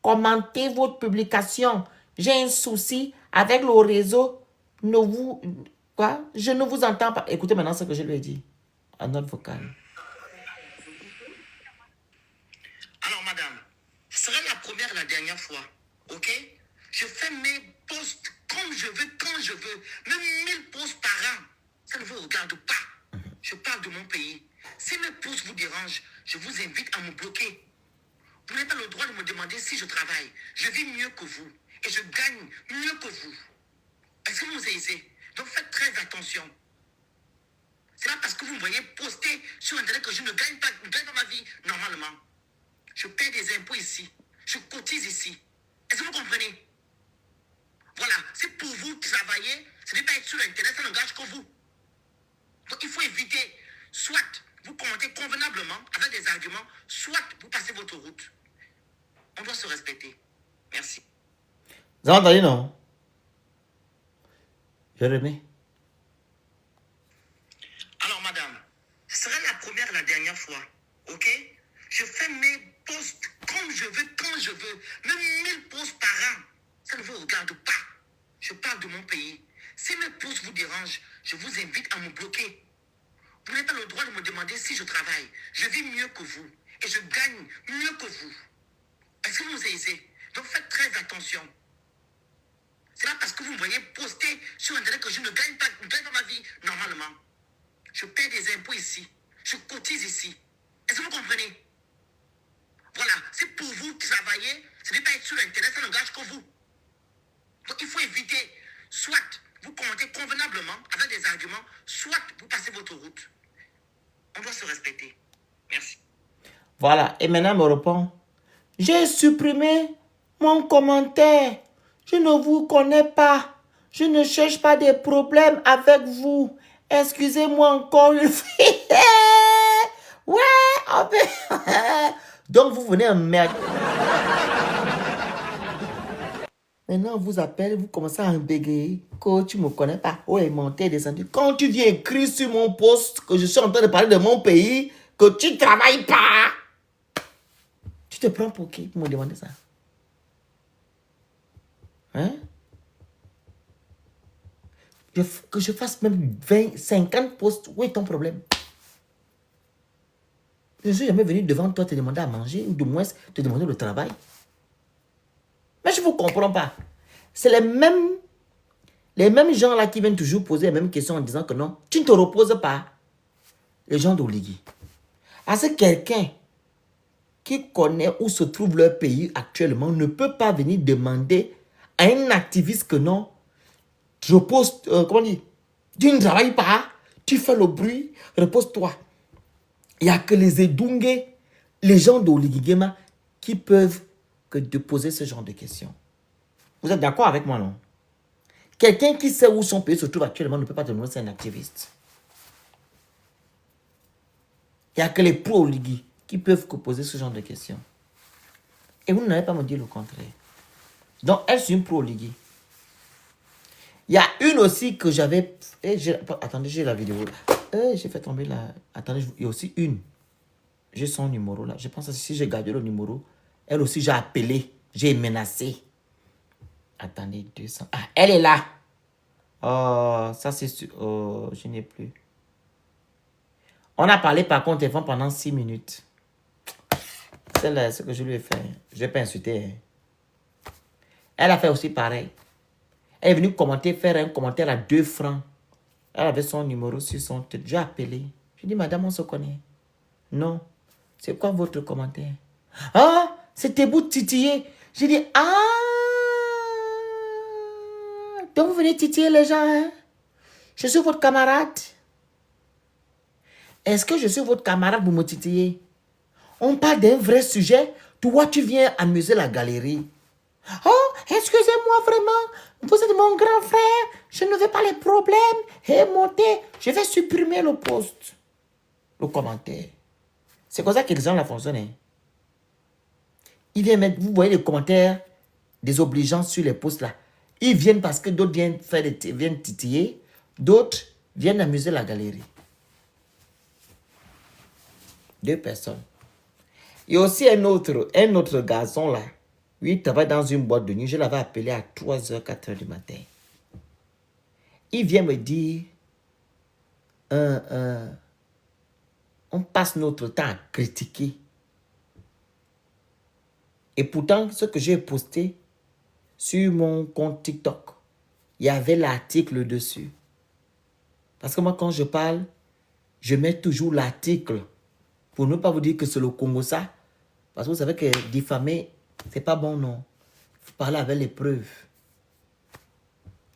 commenté votre publication. J'ai un souci avec le réseau. Quoi? Je ne vous entends pas. Écoutez maintenant ce que je lui ai dit. En note vocale. Alors, madame, ce serait la première et la dernière fois, ok? Je fais mes posts comme je veux, quand je veux, même 1000 posts par an. Ça ne vous regarde pas. Je parle de mon pays. Si mes posts vous dérangent, je vous invite à me bloquer. Vous n'avez pas le droit de me demander si je travaille. Je vis mieux que vous et je gagne mieux que vous. Est-ce que vous me saisissez? Donc faites très attention. C'est pas parce que vous me voyez poster sur Internet que je ne gagne pas ma vie normalement. Je paie des impôts ici. Je cotise ici. Est-ce que vous comprenez? Voilà, c'est pour vous qui travaillez. Ce n'est pas être sur Internet, ça n'engage que vous. Donc il faut éviter, soit vous commentez convenablement avec des arguments, soit vous passez votre route. On doit se respecter. Merci. Vous avez entendu, non? Je remets. Alors, madame, ce serait la première et la dernière fois, ok? Je fais mes posts comme je veux, quand je veux, même 1000 posts par an. Ça ne vous regarde pas. Je parle de mon pays. Si mes posts vous dérangent, je vous invite à me bloquer. Vous n'avez pas le droit de me demander si je travaille. Je vis mieux que vous et je gagne mieux que vous. Est-ce que vous me saisissez? Donc faites très attention. C'est pas parce que vous me voyez poster sur Internet que je ne gagne pas ma vie normalement. Je paie des impôts ici. Je cotise ici. Est-ce que vous comprenez? Voilà, c'est pour vous qui travaillez. Ce n'est pas être sur Internet, ça n'engage que vous. Donc il faut éviter, soit vous commentez convenablement avec des arguments, soit vous passez votre route. On doit se respecter. Merci. Voilà, et maintenant elle me répond. J'ai supprimé mon commentaire. Je ne vous connais pas. Je ne cherche pas des problèmes avec vous. Excusez-moi encore une fois. Ouais, oh ben. Donc vous venez en merde. Maintenant, on vous appelle, vous commencez à bégayer. Que tu ne me connais pas. Ouais, monté et descendu. Quand tu viens écrire sur mon post que je suis en train de parler de mon pays, que tu ne travailles pas, tu te prends pour qui pour me demander ça? Hein? Que je fasse même 20, 50 posts, où est ton problème? Je ne suis jamais venu devant toi te demander à manger ou du moins te demander le travail. Mais je ne vous comprends pas. C'est les mêmes gens là qui viennent toujours poser les mêmes questions en disant que non, tu ne te reposes pas. Les gens d'Oligui. Parce que quelqu'un qui connaît où se trouve leur pays actuellement ne peut pas venir demander à un activiste que non, je repose, comment dire, tu ne travailles pas, tu fais le bruit, repose-toi. Il n'y a que les Edungé, les gens d'Oligui qui peuvent que de poser ce genre de questions. Vous êtes d'accord avec moi, non? Quelqu'un qui sait où son pays se trouve actuellement ne peut pas te demander c'est un activiste. Il n'y a que les pro-Oligui qui peuvent poser ce genre de questions. Et vous n'allez pas me dire le contraire. Donc, elle, c'est une pro-Oligui. Il y a une aussi que j'avais... Attendez, j'ai la vidéo. J'ai fait tomber la... Attendez, il y a aussi une. J'ai son numéro là. Je pense que si j'ai gardé le numéro, elle aussi, j'ai appelé. J'ai menacé. Attendez, 200. Ah, elle est là. Oh, ça c'est sûr. Oh, je n'ai plus. On a parlé par contre téléphone pendant 6 minutes. C'est là ce que je lui ai fait. Je n'ai pas insulté. Elle a fait aussi pareil. Elle est venue commenter, faire un commentaire à 2 francs. Elle avait son numéro sur son tête. J'ai appelé. Je dis, madame, on se connaît. Non. C'est quoi votre commentaire? Ah, c'était beau de titiller. J'ai dit, ah, donc vous venez titiller les gens, hein? Je suis votre camarade. Est-ce que je suis votre camarade pour me titiller? On parle d'un vrai sujet. Toi, tu viens amuser la galerie. Oh, excusez-moi vraiment. Vous êtes mon grand frère. Je ne veux pas les problèmes. Et montez. Je vais supprimer le post. Le commentaire. C'est comme ça que les gens la fonctionnent. Ils viennent mettre, vous voyez les commentaires désobligeants sur les posts là. Ils viennent parce que d'autres viennent titiller. D'autres viennent amuser la galerie. 2 personnes. Il y a aussi un autre garçon là. Lui, il travaille dans une boîte de nuit. Je l'avais appelé à 3h, 4h du matin. Il vient me dire, on passe notre temps à critiquer. Et pourtant, ce que j'ai posté sur mon compte TikTok, il y avait l'article dessus. Parce que moi, quand je parle, je mets toujours l'article. Pour ne pas vous dire que c'est le Congo ça. Parce que vous savez que diffamer, c'est pas bon, non. Il faut parler avec les preuves.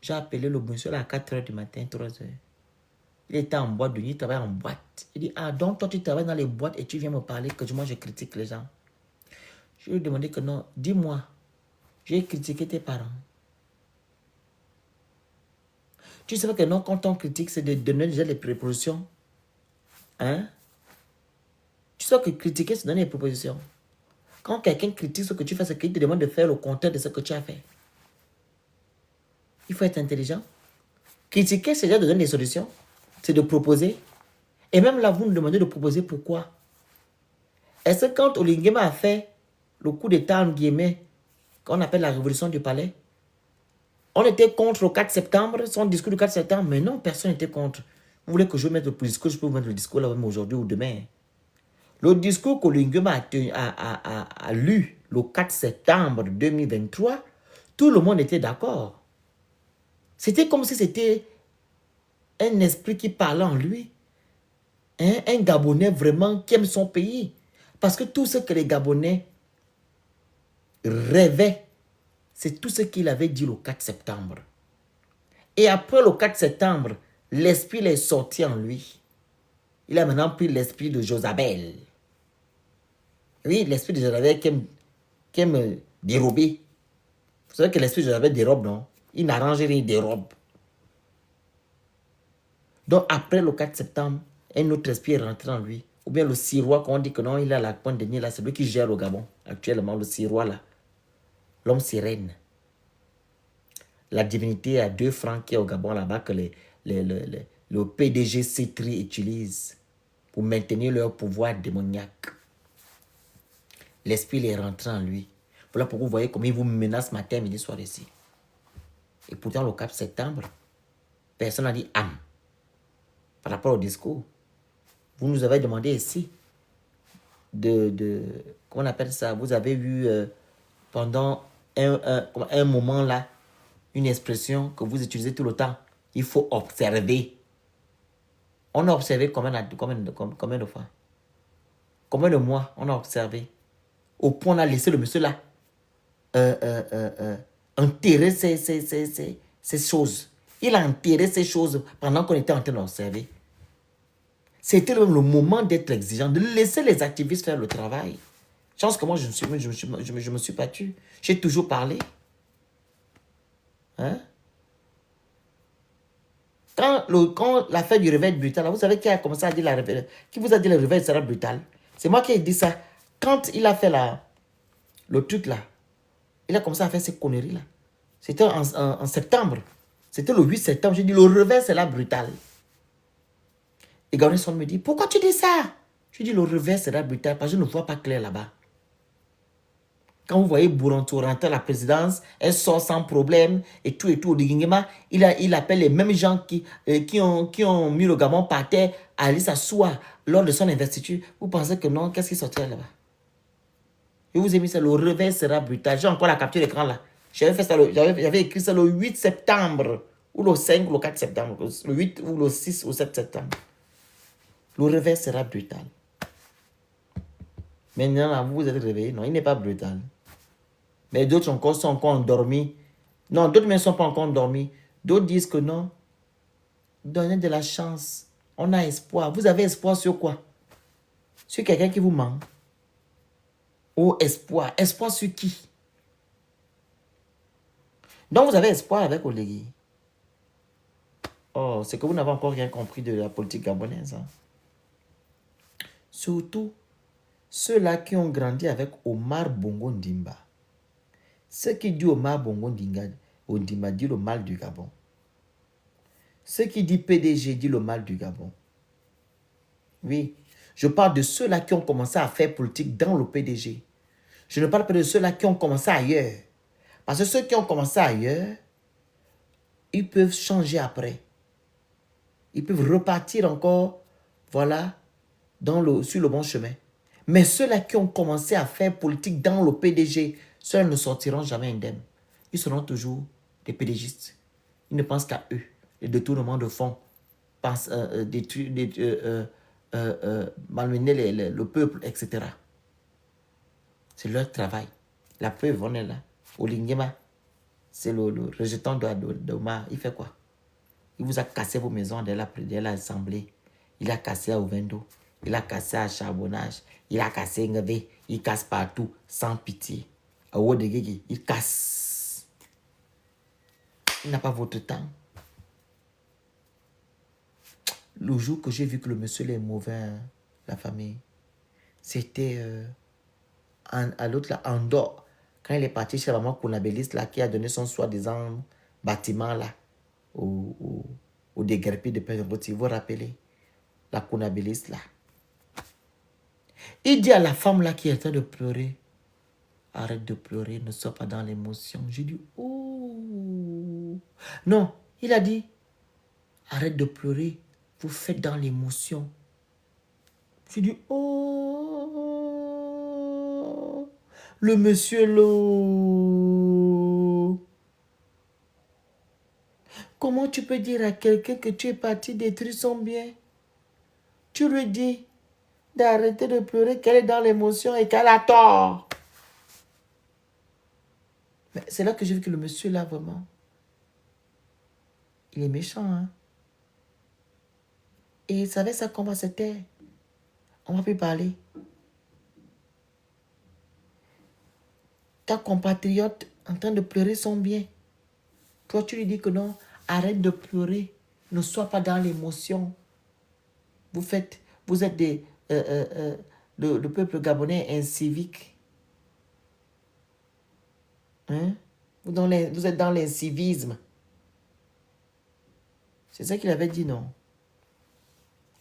J'ai appelé le monsieur à 4h du matin, 3h. Il était en boîte de nuit, il travaille en boîte. Il dit, ah, donc toi tu travailles dans les boîtes et tu viens me parler que moi je critique les gens. Je lui ai demandé que non, dis-moi, j'ai critiqué tes parents. Tu sais que non, quand on critique, c'est de donner déjà les prépositions. Hein? Tu sais que critiquer, c'est donner les propositions. Quand quelqu'un critique ce que tu fais, c'est qu'il te demande de faire le contraire de ce que tu as fait. Il faut être intelligent. Critiquer, c'est déjà de donner des solutions. C'est de proposer. Et même là, vous nous demandez de proposer pourquoi. Est-ce que quand Olingema a fait le coup d'État, en guillemets, qu'on appelle la révolution du palais, on était contre le 4 septembre, son discours du 4 septembre, mais non, personne n'était contre. Vous voulez que je mette le discours, je peux vous mettre le discours là même aujourd'hui ou demain. Le discours qu'Olingema a lu le 4 septembre 2023, tout le monde était d'accord. C'était comme si c'était un esprit qui parlait en lui. Un Gabonais vraiment qui aime son pays. Parce que tout ce que les Gabonais rêvaient, c'est tout ce qu'il avait dit le 4 septembre. Et après le 4 septembre, l'esprit est sorti en lui. Il a maintenant pris l'esprit de Josabel. Oui, l'esprit de Josabel qui aime dérober. Vous savez que l'esprit de Josabel dérobe, non? Il n'arrange rien, il dérobe. Donc après le 4 septembre, un autre esprit est rentré en lui. Ou bien le Sirois, quand on dit que non, il a la pointe de nez là, c'est lui qui gère le Gabon. Actuellement, le Sirois là. L'homme sirène. La divinité à 2 francs qui est au Gabon là-bas que le PDG Citri utilise pour maintenir leur pouvoir démoniaque. L'esprit est rentré en lui. Voilà pourquoi vous voyez comment il vous menace matin, midi, soir ici. Et pourtant, le 4 septembre, personne n'a dit âme. Par rapport au discours. Vous nous avez demandé ici comment on appelle ça? Vous avez vu pendant un moment là, une expression que vous utilisez tout le temps. Il faut observer. On a observé combien de fois? Combien de mois on a observé? Au point on a laissé le monsieur là enterrer ces choses. Il a enterré ces choses pendant qu'on était en train d'observer. C'était le moment d'être exigeant, de laisser les activistes faire le travail. Chance que moi, je me suis battu. J'ai toujours parlé. Hein? Quand l'affaire du réveil brutal, vous savez qui a commencé à dire la réveil? Qui vous a dit le réveil sera brutal? C'est moi qui ai dit ça. Quand il a fait le truc là, il a commencé à faire ces conneries là. C'était en septembre. C'était le 8 septembre. J'ai dit le réveil sera brutal. Et Garnison me dit, pourquoi tu dis ça? Je dis, le revers sera brutal parce que je ne vois pas clair là-bas. Quand vous voyez Bourantou rentrer à la présidence, elle sort sans problème et tout, il appelle les mêmes gens qui ont mis le Gabon par terre à aller s'asseoir lors de son investiture. Vous pensez que non, qu'est-ce qui sortait là-bas? Je vous ai mis ça, le revers sera brutal. J'ai encore la capture d'écran là. J'avais écrit ça le 8 septembre, ou le 5 ou le 4 septembre, le 8 ou le 6 ou 7 septembre. Le réveil sera brutal. Maintenant, là, vous vous êtes réveillés. Non, il n'est pas brutal. Mais d'autres sont encore endormis. Non, d'autres ne sont pas encore endormis. D'autres disent que non. Donnez de la chance. On a espoir. Vous avez espoir sur quoi? Sur quelqu'un qui vous manque? Ou espoir? Espoir sur qui? Donc, vous avez espoir avec Oligui. Oh, c'est que vous n'avez encore rien compris de la politique gabonaise. Hein? Surtout, ceux-là qui ont grandi avec Omar Bongo Ndimba. Ceux qui disent Omar Bongo Ndimba disent le mal du Gabon. Ceux qui disent PDG disent le mal du Gabon. Oui, je parle de ceux-là qui ont commencé à faire politique dans le PDG. Je ne parle pas de ceux-là qui ont commencé ailleurs. Parce que ceux qui ont commencé ailleurs, ils peuvent changer après. Ils peuvent repartir encore, voilà, sur le bon chemin. Mais ceux-là qui ont commencé à faire politique dans le PDG, ceux-là ne sortiront jamais indemnes. Ils seront toujours des PDGistes. Ils ne pensent qu'à eux. Les détournements de fonds, malmener le peuple, etc. C'est leur travail. La preuve, on est là. Olingema, c'est le rejetant d'Omar. Il fait quoi? Il vous a cassé vos maisons dès l'Assemblée. Il a cassé à Ovendo. Il a cassé à Charbonnage. Il a cassé Ngave. Il casse partout, sans pitié. À Wodegegi, il casse. Il n'a pas votre temps. Le jour que j'ai vu que le monsieur est mauvais, hein, la famille, c'était à l'autre là, en dehors. Quand il est parti chez la maman Kounabélis, là, qui a donné son soi-disant bâtiment là, au déguerpi de Père-Roti, vous vous rappelez? La Kounabélis là. Il dit à la femme là qui est en train de pleurer, arrête de pleurer, ne sois pas dans l'émotion. J'ai dit, oh. Non, il a dit, arrête de pleurer, vous faites dans l'émotion. J'ai dit, oh. Le monsieur l'eau. Comment tu peux dire à quelqu'un que tu es parti détruire son bien? Tu lui dis d'arrêter de pleurer, qu'elle est dans l'émotion et qu'elle a tort. Mais c'est là que j'ai vu que le monsieur là, vraiment, il est méchant, hein. Et il savait ça comment c'était. On va plus parler. Ta compatriote en train de pleurer son bien. Toi, tu lui dis que non, arrête de pleurer. Ne sois pas dans l'émotion. Vous êtes le peuple gabonais incivique. Hein? Vous êtes dans l'incivisme. C'est ça qu'il avait dit, non?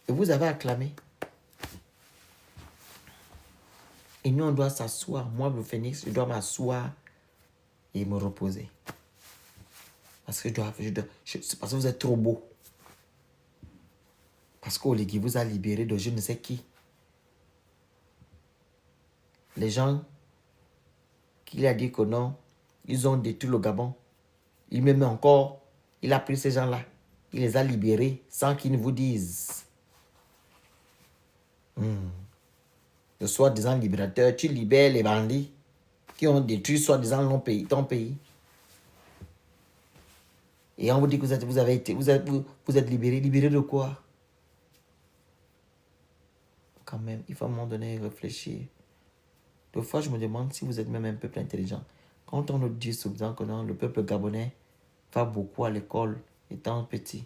Et vous avez acclamé. Et nous, on doit s'asseoir. Moi, le phénix, je dois m'asseoir et me reposer. Parce que parce que vous êtes trop beau. Parce qu'Oligui vous a libéré de je ne sais qui. Les gens qu'il a dit que non, ils ont détruit le Gabon. Il me met encore, il a pris ces gens-là. Il les a libérés sans qu'ils ne vous disent. Le soi-disant libérateur, tu libères les bandits qui ont détruit soi-disant ton pays. Et on vous dit que vous êtes libéré. Libéré de quoi? Quand même, il faut à un moment donné réfléchir. Des fois, je me demande si vous êtes même un peuple intelligent. Quand on nous dit souvent que non, le peuple gabonais va beaucoup à l'école étant petit.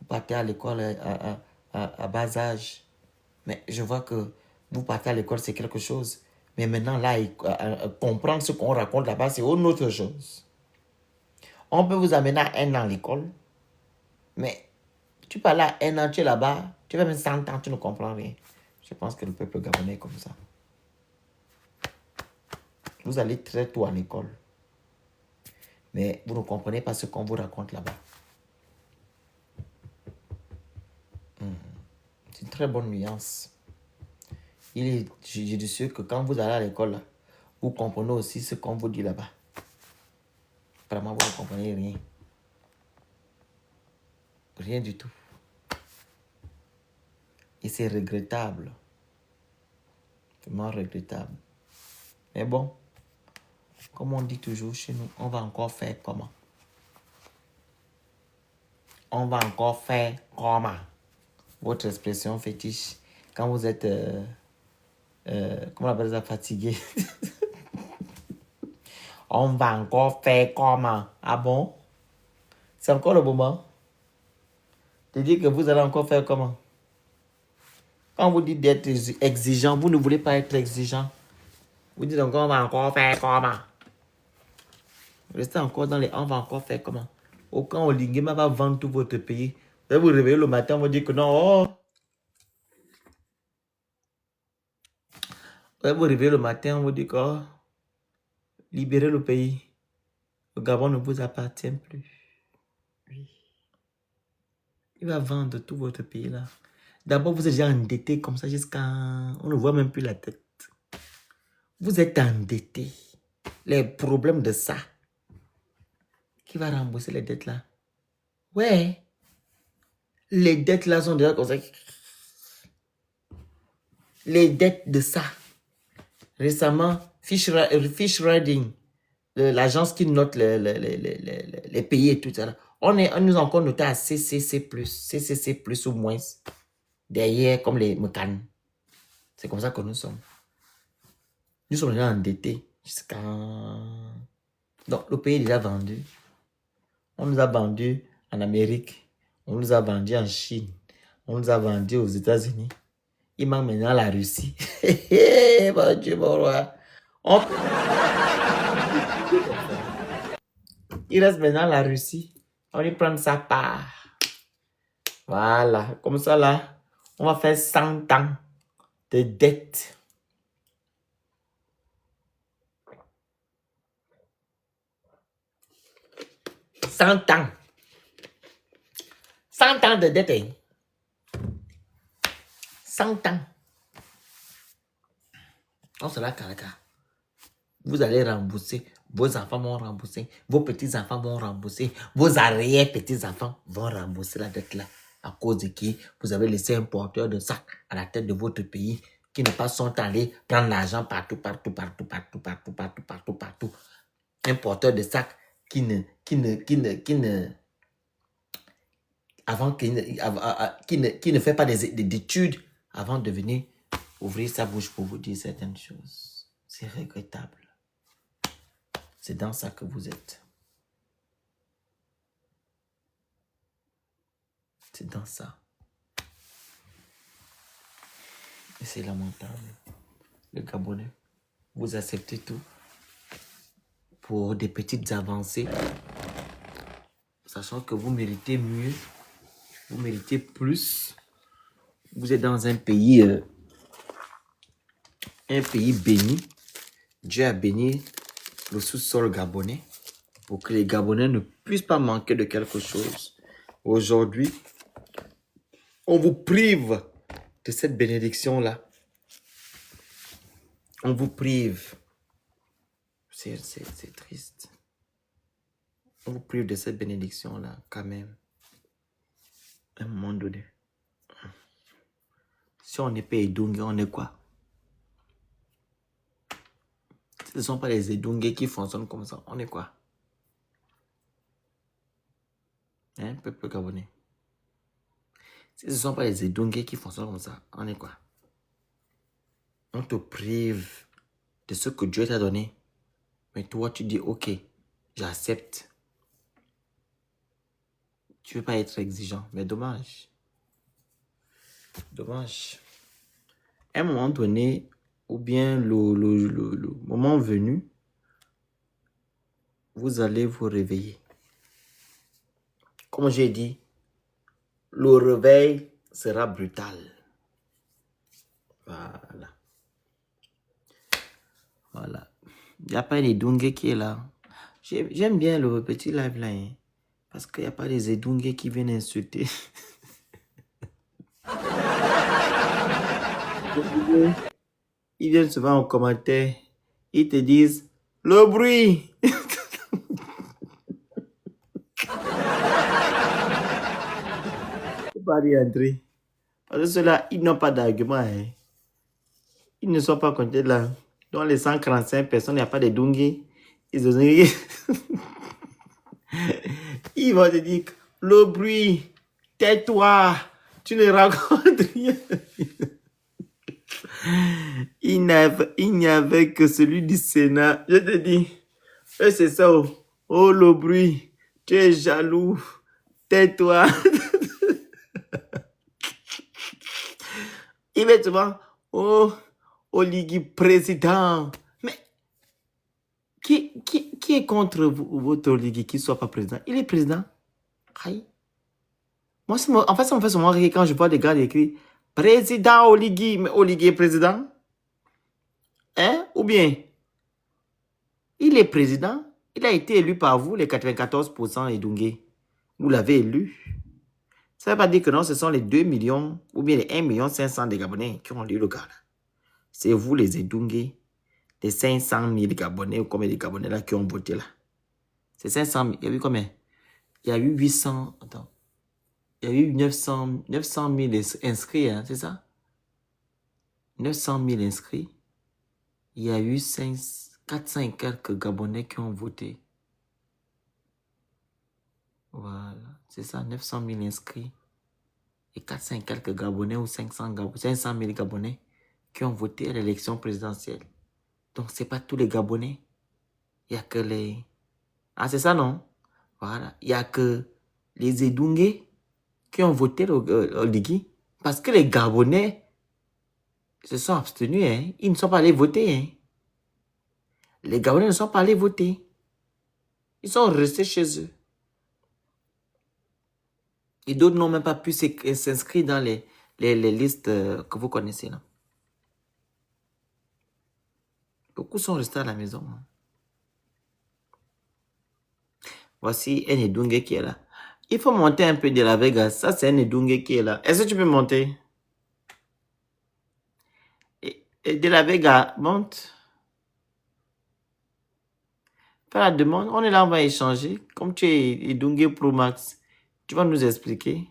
Vous partez à l'école à bas âge. Mais je vois que vous partez à l'école, c'est quelque chose. Mais maintenant, là, comprendre ce qu'on raconte là-bas, c'est une autre chose. On peut vous amener à 1 an à l'école. Mais tu parles à 1 an, tu es là-bas, tu fais même 100 ans, tu ne comprends rien. Je pense que le peuple gabonais est comme ça. Vous allez très tôt à l'école. Mais vous ne comprenez pas ce qu'on vous raconte là-bas. C'est une très bonne nuance. Je suis sûr que quand vous allez à l'école, vous comprenez aussi ce qu'on vous dit là-bas. Vraiment, vous ne comprenez rien. Rien du tout. Et c'est regrettable. Vraiment regrettable. Mais bon, comme on dit toujours chez nous, on va encore faire comment? On va encore faire comment? votre expression fétiche quand vous êtes, comment on appelle ça, fatigué. On va encore faire comment? Ah bon? C'est encore le moment de dire que vous allez encore faire comment? Quand vous dites d'être exigeant, vous ne voulez pas être exigeant. Vous dites encore on va encore faire comment? Restez encore dans les on va encore faire comment? Au quand Olingema va vendre tout votre pays, vous allez vous réveiller le matin, on va dire que non, oh. Vous allez vous réveiller le matin, on va dire que oh, libérez le pays. Le Gabon ne vous appartient plus. Oui. Il va vendre tout votre pays là. D'abord, vous êtes déjà endetté comme ça jusqu'à... On ne voit même plus la tête. Vous êtes endetté. Les problèmes de ça. Qui va rembourser les dettes là? Ouais. Les dettes là sont déjà comme ça. Les dettes de ça. Récemment, Fish Riding, l'agence qui note les pays et tout ça. On nous a encore noté à CCC+, ou moins. Derrière, comme les Mecan. C'est comme ça que nous sommes. Nous sommes déjà endettés. Jusqu'à... Donc, le pays est déjà vendu. On nous a vendu en Amérique. On nous a vendu en Chine. On nous a vendu aux États-Unis. Il manque maintenant la Russie. Mon Dieu, mon roi. Il reste maintenant la Russie. On y prend sa part. Voilà. Comme ça, là, on va faire 100 ans de dette. Cent ans. 100 ans de dette. Hein? 100 ans. On sera caracas. Vous allez rembourser. Vos enfants vont rembourser. Vos petits-enfants vont rembourser. Vos arrière-petits-enfants vont rembourser la dette là. À cause de qui vous avez laissé un porteur de sac à la tête de votre pays qui n'a pas son temps d'aller prendre l'argent partout. Un porteur de sac qui ne fait pas d'études avant de venir ouvrir sa bouche pour vous dire certaines choses. C'est regrettable. C'est dans ça que vous êtes. C'est dans ça. Et c'est lamentable. Le Gabonais, vous acceptez tout pour des petites avancées, sachant que vous méritez mieux, vous méritez plus. Vous êtes dans un pays béni. Dieu a béni le sous-sol gabonais pour que les Gabonais ne puissent pas manquer de quelque chose. Aujourd'hui, on vous prive de cette bénédiction-là. On vous prive. C'est triste. On vous prive de cette bénédiction-là, quand même. À un moment donné. Si on n'est pas Edungue, on est quoi? Ce ne sont pas les Edungue qui fonctionnent comme ça. On est quoi? Hein, peuple gabonais? Si ce ne sont pas les Edungue qui fonctionnent comme ça, on est quoi? On te prive de ce que Dieu t'a donné. Mais toi, tu dis, ok, j'accepte. Tu ne veux pas être exigeant, mais dommage. Dommage. À un moment donné, ou bien le moment venu, vous allez vous réveiller. Comme j'ai dit, le réveil sera brutal. Voilà. Voilà. Il n'y a pas les Edungue qui est là. J'aime bien le petit live là. Hein, parce qu'il n'y a pas les Edungue qui viennent insulter. Ils viennent souvent en commentaire. Ils te disent le bruit. Faut pas y entrer. Parce que ceux-là, ils n'ont pas d'argument. Hein. Ils ne sont pas comptés là. Dans les 145 personnes, il n'y a pas de Dungi. Ils vont te dire le bruit. Tais-toi. Tu ne racontes rien. Il n'y avait que celui du Sénat. Je te dis, c'est ça. Oh, oh, le bruit. Tu es jaloux. Tais-toi. Il va souvent, oh, Oligui président. Mais qui est contre vous, votre Oligui qui ne soit pas président? Il est président. Aïe. Moi, en fait, ça me fait souvent rire quand je vois des gars écrire président Oligui. Mais Oligui est président? Hein? Ou bien, il est président. Il a été élu par vous, les 94% Edungé. Vous l'avez élu. Ça ne veut pas dire que non, ce sont les 2 millions ou bien les 1,5 million des Gabonais qui ont élu le gars. C'est vous, les Edungé, les 500 000 Gabonais ou combien de Gabonais là qui ont voté là. C'est 500 000. Il y a eu combien? Il y a eu 800. Attends. Il y a eu 900 000 inscrits, hein, c'est ça? 900 000 inscrits. Il y a eu 400 et quelques Gabonais qui ont voté. Voilà, c'est ça, 900 000 inscrits. Et 400 et quelques Gabonais ou 500 000 Gabonais qui ont voté à l'élection présidentielle. Donc, ce n'est pas tous les Gabonais. Il n'y a que les... Ah, c'est ça, non? Voilà, il n'y a que les Edungé qui ont voté au Ligui. Parce que les Gabonais se sont abstenus, hein. Ils ne sont pas allés voter, hein. Les Gabonais ne sont pas allés voter. Ils sont restés chez eux. Et d'autres n'ont même pas pu s'inscrire dans les listes que vous connaissez là. Beaucoup sont restés à la maison. Hein. Voici un Edungé qui est là. Il faut monter un peu de la Vega. Ça, c'est un Edungé qui est là. Est-ce que tu peux monter? Et de la Vega, monte. Fais la demande. On est là, on va échanger. Comme tu es Edungé Pro Max, tu vas nous expliquer.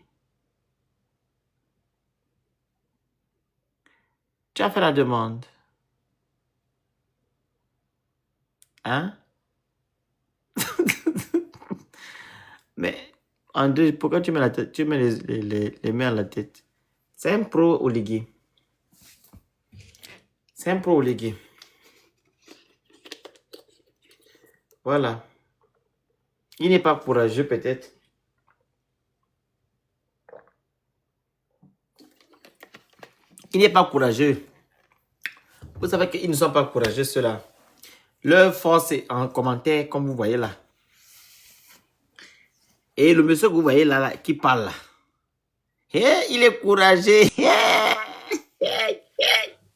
Tu as fait la demande. Hein? Mais, André, pourquoi tu mets la tête? Tu mets les mains à la tête. C'est un pro Oligui. C'est un pro Oligui. Voilà. Il n'est pas courageux, peut-être. Il n'est pas courageux. Vous savez qu'ils ne sont pas courageux, ceux-là. Leur force est en commentaire, comme vous voyez là. Et le monsieur que vous voyez là, qui parle là. Il est courageux.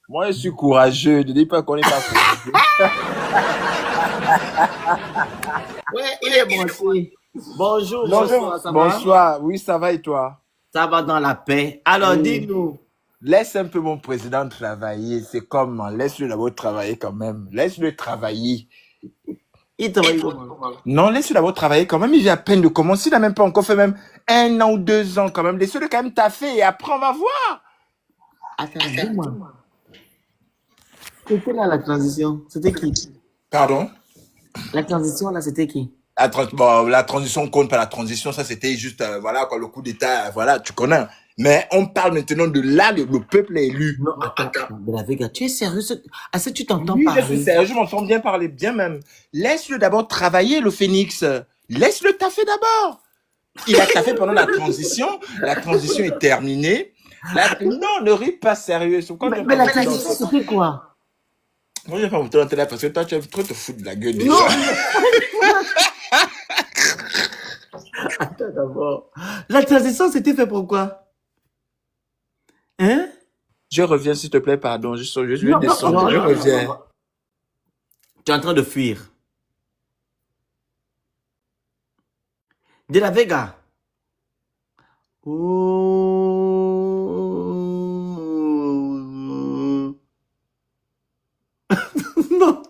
Moi, je suis courageux. Ne dis pas qu'on n'est pas courageux. Ouais, il est bon. Bonjour, bonsoir, ça va? Bonsoir. Oui, ça va et toi? Ça va dans la paix. Alors, Oui. dis-nous. Laisse un peu mon président travailler. C'est comment? Laisse-le d'abord travailler quand même. Laisse-le travailler. Il travaille comment? Non, laisse-le d'abord travailler quand même. Il vient à peine de commencer. Il n'a même pas encore fait même 1 an ou 2 ans quand même. Laisse-le quand même taffer et après on va voir. Attends, dis-moi. C'était là la transition. C'était qui? Pardon? La transition là, c'était qui? Bon, la transition compte pas. La transition, ça c'était juste, voilà, quoi, le coup d'État, voilà, tu connais. Mais on parle maintenant de là, le peuple est élu. Non, attends. De la Vega, tu es sérieux? Est-ce que tu t'entends Oui, je suis parler? sérieux, je m'entends bien parler, bien même. Laisse-le d'abord travailler, le Phénix. Laisse-le taffer d'abord. Il a taffé pendant la transition. La transition est terminée. Non, ne ris pas sérieux. Mais la transition, c'était quoi? Moi, je vais pas vous tenter là parce que toi, tu vas trop te foutre de la gueule déjà. Non. Attends d'abord. La transition, c'était fait pourquoi? Hein? Je reviens, s'il te plaît, pardon. Je vais Non, descendre. non, Je non, reviens. non. Tu es en train de fuir. De la Vega. Oh. Non.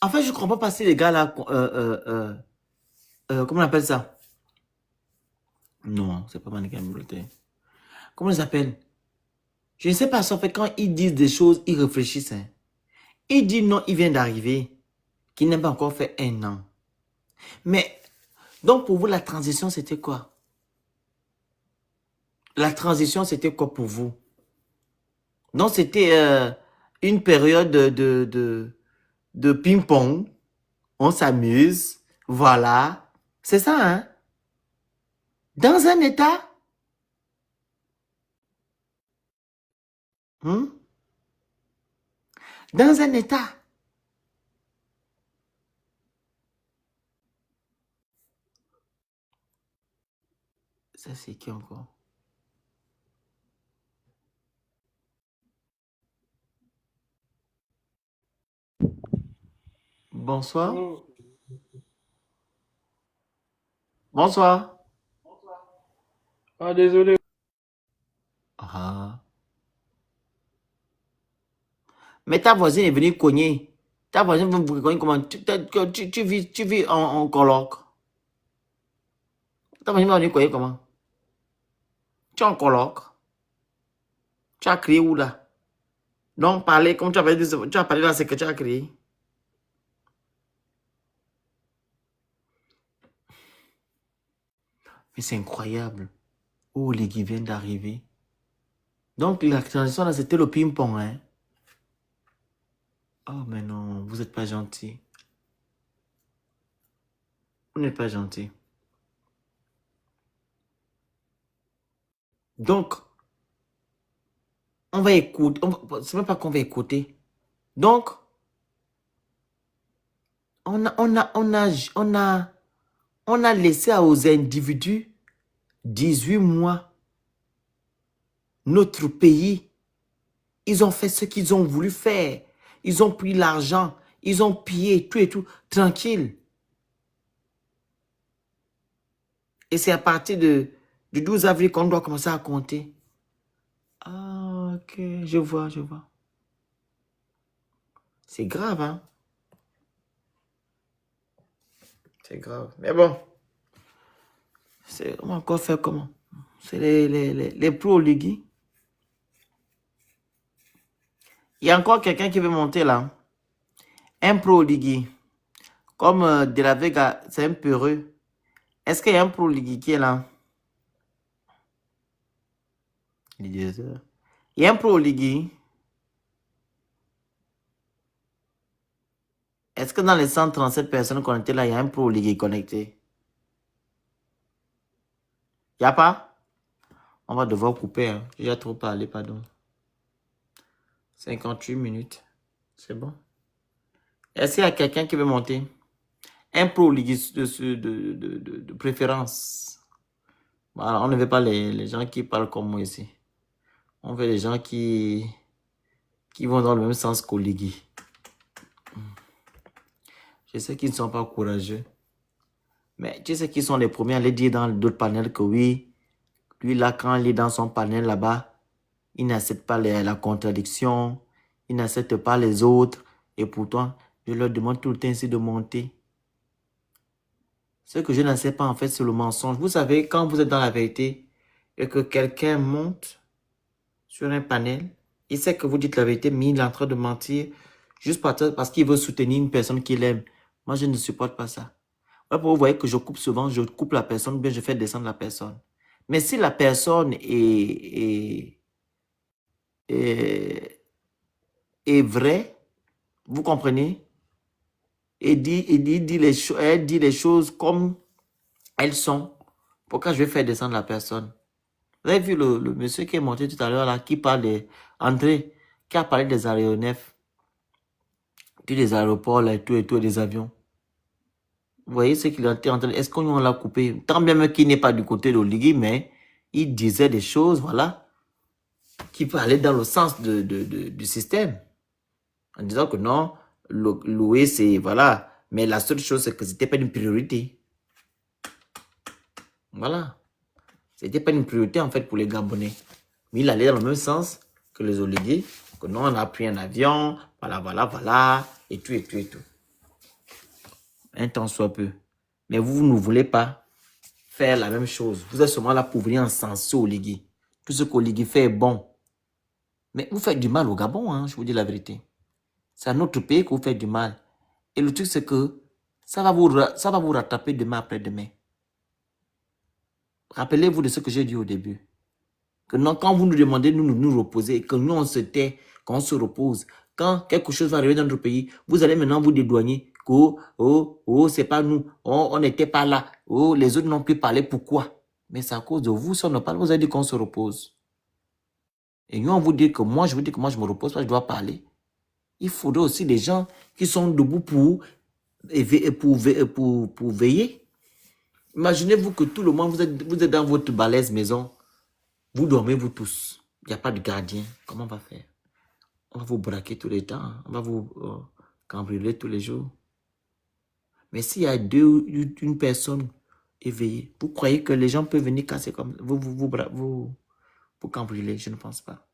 En fait, je ne comprends pas passer les gars là. Comment on appelle ça? Non, c'est pas mannequin Angleterre. Comment ils appellent? Je ne sais pas, sauf que quand ils disent des choses, ils réfléchissent. Hein. Ils disent non, il vient d'arriver, qu'il n'a pas encore fait 1 an. Mais Donc, pour vous, la transition, c'était quoi? La transition, c'était quoi pour vous? Donc, c'était une période de ping-pong. On s'amuse. Voilà. C'est ça, hein? Dans un état... Dans un état... Ça, c'est qui encore? Bonsoir. Bonsoir. Ah, désolé. Ah. Mais ta voisine est venue cogner. Ta voisine est venue cogner comment? Tu vis en coloc. Ta voisine est venue cogner comment? Tu es en coloc. Tu as crié où là? Donc, parler, comme tu as parlé là, c'est que tu as crié. Mais c'est incroyable. Oh, les qui viennent d'arriver. Donc, la transition là, c'était le ping-pong, hein? Oh, mais non, vous n'êtes pas gentil. Vous n'êtes pas gentil. Donc, on va écouter. C'est même pas qu'on va écouter. Donc, on a laissé aux individus 18 mois. Notre pays, ils ont fait ce qu'ils ont voulu faire. Ils ont pris l'argent. Ils ont pillé tout et tout. Tranquille. Et c'est à partir du 12 avril qu'on doit commencer à compter. Ah, ok. Je vois, je vois. C'est grave, hein? C'est grave. Mais bon. On va encore faire comment? C'est les pro-ligues. Il y a encore quelqu'un qui veut monter là. Un pro-ligue. Comme De La Vega, c'est un peureux. Est-ce qu'il y a un pro-ligue qui est là? Il est 2 heures. Il y a un pro-ligue. Est-ce que dans les 137 personnes connectées là, il y a un pro-ligue connecté? Il n'y a pas? On va devoir couper. Hein. J'ai déjà trop parlé, pardon. 58 minutes. C'est bon. Est-ce qu'il y a quelqu'un qui veut monter? Un pro-ligue de préférence. Voilà, on ne veut pas les gens qui parlent comme moi ici. On veut les gens qui vont dans le même sens qu'au ligue. Je sais qu'ils ne sont pas courageux. Mais tu sais qu'ils sont les premiers à aller dire dans d'autres panels que oui, lui là, quand il est dans son panel là-bas, il n'accepte pas la contradiction, il n'accepte pas les autres. Et pourtant, je leur demande tout le temps ici de monter. Ce que je ne sais pas en fait, c'est le mensonge. Vous savez, quand vous êtes dans la vérité et que quelqu'un monte sur un panel, il sait que vous dites la vérité, mais il est en train de mentir juste parce qu'il veut soutenir une personne qu'il aime. Moi, je ne supporte pas ça. Vous voyez que je coupe souvent, je coupe la personne, bien je fais descendre la personne. Mais si la personne est vraie, vous comprenez, elle dit les choses comme elles sont, pourquoi je vais faire descendre la personne? Vous avez vu le monsieur qui est monté tout à l'heure là, qui parle André, qui a parlé des aéronefs, des aéroports là, et tout, des avions. Vous voyez ce qu'il était en train de... Est-ce qu'on l'a coupé? Tant bien même qu'il n'est pas du côté de l'Oligui, mais il disait des choses, voilà, qui peut aller dans le sens du système. En disant que non, louer, c'est... Voilà. Mais la seule chose, c'est que ce n'était pas une priorité. Voilà. Ce n'était pas une priorité, en fait, pour les Gabonais. Mais il allait dans le même sens que les Oligui. Que non, on a pris un avion, voilà, et tout. Un temps soit peu. Mais vous ne voulez pas faire la même chose. Vous êtes seulement là pour venir encenser Oligui. Tout ce qu'Oligui fait est bon. Mais vous faites du mal au Gabon, hein, je vous dis la vérité. C'est à notre pays que vous faites du mal. Et le truc, c'est que ça va vous rattraper demain après-demain. Rappelez-vous de ce que j'ai dit au début. Que non, quand vous nous demandez de nous reposer, que nous on se tait, qu'on se repose, quand quelque chose va arriver dans notre pays, vous allez maintenant vous dédouaner. Oh, c'est pas nous. Oh, on n'était pas là. Oh, les autres n'ont plus parlé. Pourquoi? Mais c'est à cause de vous, si on ne parle, vous avez dit qu'on se repose. Et nous, on vous dit que moi, je vous dis que moi, je me repose parce que je dois parler. Il faudrait aussi des gens qui sont debout pour veiller. Imaginez-vous que tout le monde, vous êtes dans votre balèze maison. Vous dormez, vous tous. Il n'y a pas de gardien. Comment on va faire? On va vous braquer tous les temps. On va vous cambrioler tous les jours. Mais s'il y a une personne éveillée, vous croyez que les gens peuvent venir casser comme vous cambrioler? Je ne pense pas.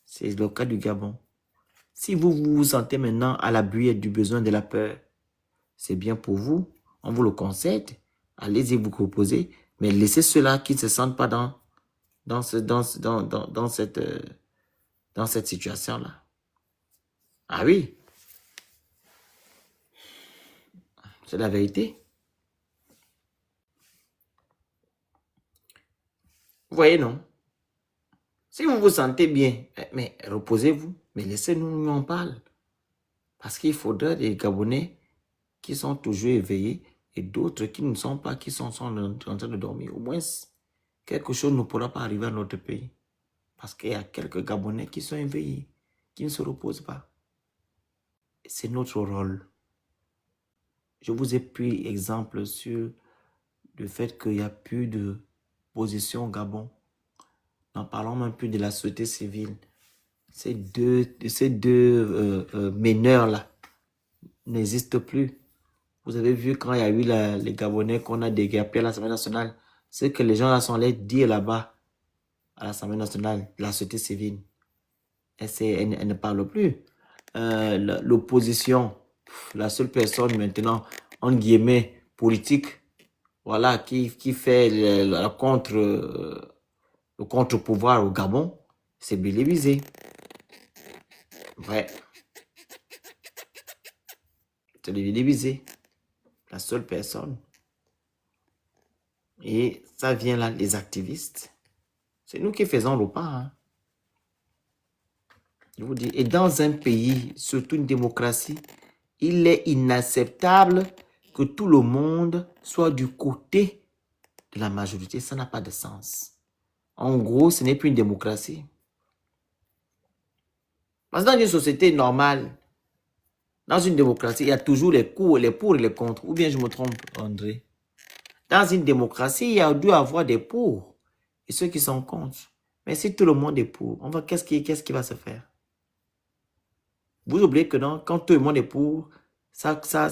C'est le cas du Gabon. Si vous sentez maintenant à la buée du besoin de la peur, c'est bien pour vous. On vous le concède. Allez-y vous reposer. Mais laissez ceux-là qui ne se sentent pas dans cette situation-là. Ah oui. C'est la vérité. Vous voyez, non? Si vous vous sentez bien, mais reposez-vous. Mais laissez-nous, nous en parler. Parce qu'il faudra des Gabonais qui sont toujours éveillés et d'autres qui ne sont pas, qui sont en train de dormir. Au moins, quelque chose ne pourra pas arriver à notre pays. Parce qu'il y a quelques Gabonais qui sont éveillés, qui ne se reposent pas. C'est notre rôle. Je vous ai pris exemple sur le fait qu'il n'y a plus de position au Gabon. N'en parlons même plus de la société civile. Ces deux meneurs-là n'existent plus. Vous avez vu quand il y a eu les Gabonais qu'on a déguerpés à l'Assemblée nationale, c'est que les gens là sont allés dire là-bas à l'Assemblée nationale, la société civile. Elle ne parle plus. L'opposition, la seule personne maintenant, en guillemets, politique, voilà, qui fait le contre-pouvoir au Gabon, c'est Billy Bizet. Ouais. C'est Billy Bizet. La seule personne. Et ça vient là, les activistes. C'est nous qui faisons le pas. Hein. Je vous dis, et dans un pays, surtout une démocratie, il est inacceptable que tout le monde soit du côté de la majorité. Ça n'a pas de sens. En gros, ce n'est plus une démocratie. Parce que dans une société normale, dans une démocratie, il y a toujours les pour et les contre. Ou bien je me trompe, André? Dans une démocratie, il y a dû avoir des pour et ceux qui sont contre. Mais si tout le monde est pour, qu'est-ce qui va se faire? Vous oubliez que non, quand tout le monde est pour, ça crée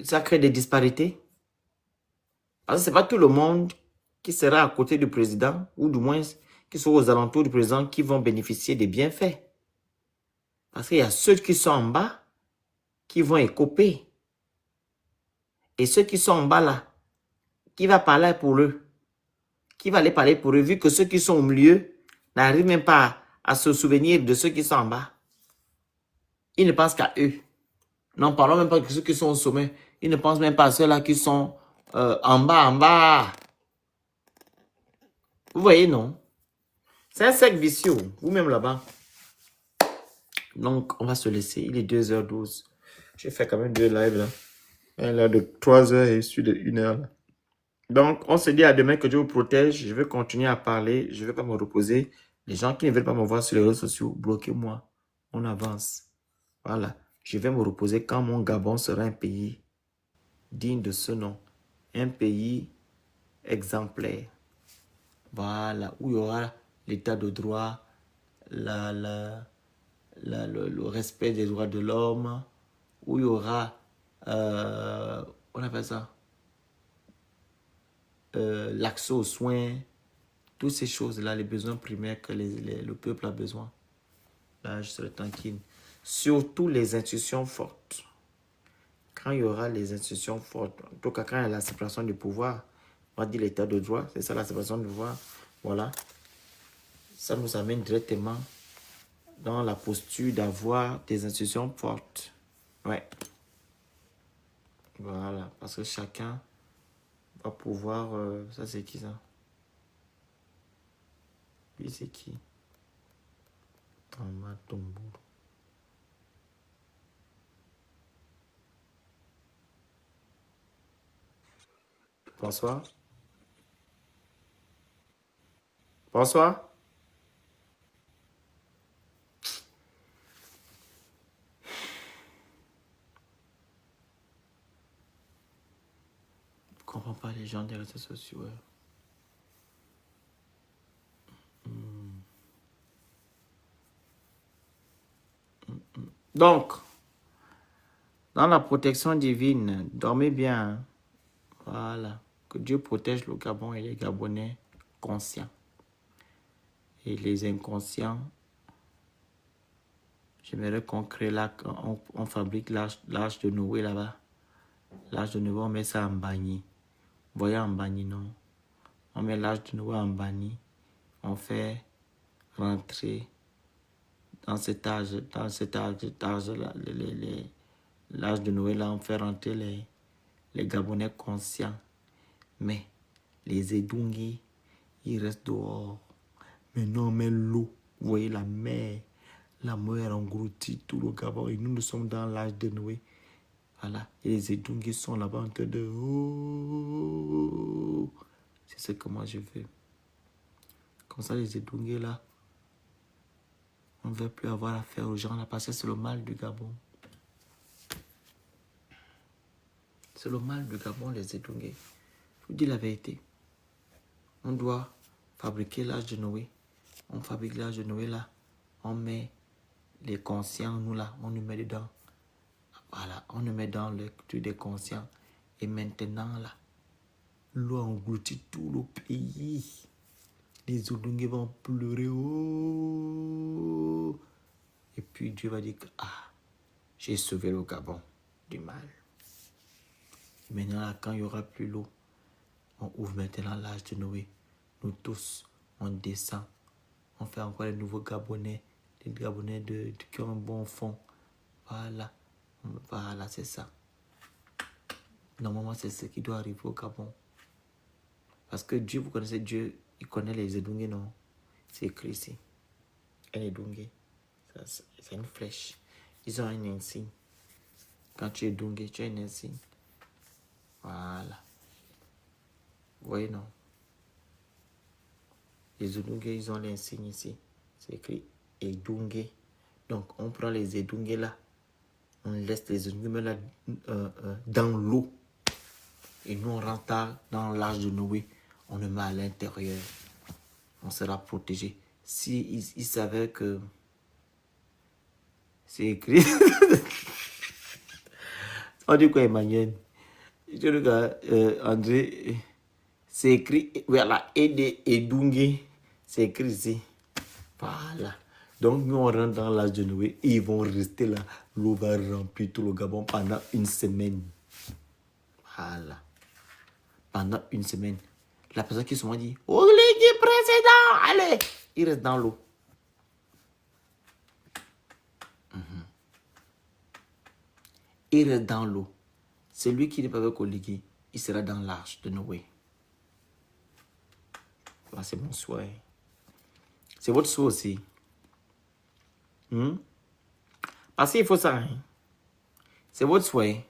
ça crée des disparités. Parce que ce n'est pas tout le monde qui sera à côté du président, ou du moins qui sont aux alentours du président, qui vont bénéficier des bienfaits. Parce qu'il y a ceux qui sont en bas qui vont écoper. Et ceux qui sont en bas là, qui va parler pour eux? Qui va aller parler pour eux, vu que ceux qui sont au milieu n'arrivent même pas à se souvenir de ceux qui sont en bas. Ils ne pensent qu'à eux. N'en parlons même pas de ceux qui sont au sommet. Ils ne pensent même pas à ceux-là qui sont en bas. Vous voyez, non? C'est un cercle vicieux, vous-même là-bas. Donc, on va se laisser. Il est 2h12. J'ai fait quand même 2 lives là. Un là de 3h et celui de 1h là. Donc, on se dit à demain, que Dieu vous protège. Je vais continuer à parler. Je ne vais pas me reposer. Les gens qui ne veulent pas me voir sur les réseaux sociaux, bloquez-moi. On avance. Voilà. Je vais me reposer quand mon Gabon sera un pays digne de ce nom. Un pays exemplaire. Voilà. Où il y aura l'état de droit, le respect des droits de l'homme, où il y aura, on appelle ça, l'accès aux soins, toutes ces choses-là, les besoins primaires que le peuple a besoin. Là, je serai tranquille. Surtout les institutions fortes. Quand il y aura les institutions fortes, en tout cas quand il y a la séparation du pouvoir, on va dire l'état de droit, c'est ça la séparation du pouvoir, voilà. Ça nous amène directement dans la posture d'avoir des institutions fortes. Ouais. Voilà, parce que chacun va pouvoir... ça, c'est qui, ça? Lui, c'est qui? Thomas Tombour. Bonsoir. Bonsoir. Je comprends pas les gens des réseaux sociaux. Donc, dans la protection divine, dormez bien. Hein. Voilà. Que Dieu protège le Gabon et les Gabonais conscients. Et les inconscients, j'aimerais qu'on crée là, on fabrique l'âge de Noé là-bas. L'âge de Noé, on met ça en banni. Vous voyez en banni, non? On met l'âge de Noé en banni. On fait rentrer dans cet âge, là, l'âge de Noé, là, on fait rentrer les Gabonais conscients. Mais les Edungi, ils restent dehors. Maintenant, on met l'eau. Vous voyez la mer. La mer engloutit tout le Gabon. Et nous sommes dans l'âge de Noé. Voilà. Et les Edungi sont là-bas en train de... Oh. C'est ce que moi je veux. Comme ça, les Edungi là, on ne veut plus avoir affaire aux gens là parce que c'est le mal du Gabon. C'est le mal du Gabon, les Edungi. Je vous dis la vérité. On doit fabriquer l'âge de Noé. On fabrique l'âge de Noé là. On met les conscients, nous là, on nous met dedans. Voilà, on nous met dans le truc des conscients. Et maintenant là, l'eau engloutit tout le pays. Les Edungi vont pleurer. Oh. Et puis Dieu va dire que j'ai sauvé le Gabon du mal. Et maintenant là, quand il n'y aura plus l'eau, on ouvre maintenant l'âge de Noé. Nous tous, on descend. On fait encore les nouveaux Gabonais. Les Gabonais qui ont un bon fond. Voilà. Voilà, c'est ça. Normalement, c'est ce qui doit arriver au Gabon. Parce que Dieu, vous connaissez Dieu, il connaît les Edungi, non? C'est écrit ici. Un Edungi. C'est une flèche. Ils ont un insigne. Quand tu es Edungi, tu as un insigne. Voilà. Vous voyez, non? Les Edungi, ils ont l'insigne ici. C'est écrit Edungi. Donc, on prend les Edungi là. On laisse les Edungi là dans l'eau. Et nous, on rentre dans l'âge de Noé. On le met à l'intérieur. On sera protégé. Si il savait que c'est écrit. On dit quoi, Emmanuel? Je regarde, André. C'est écrit, voilà, Edungi. C'est écrit ici. Voilà. Donc, nous, on rentre dans l'âge de Noé. Et ils vont rester là. L'eau va remplir tout le Gabon pendant une semaine. Voilà. Pendant une semaine. La personne qui se m'a dit, oh, l'équipe précédent, allez, il reste dans l'eau. Il reste dans l'eau. Celui qui n'est pas avec Oligui, il sera dans l'arche de Noé. Voilà, c'est mon souhait. C'est votre souhait aussi. Parce qu'il faut ça. Hein? C'est votre souhait.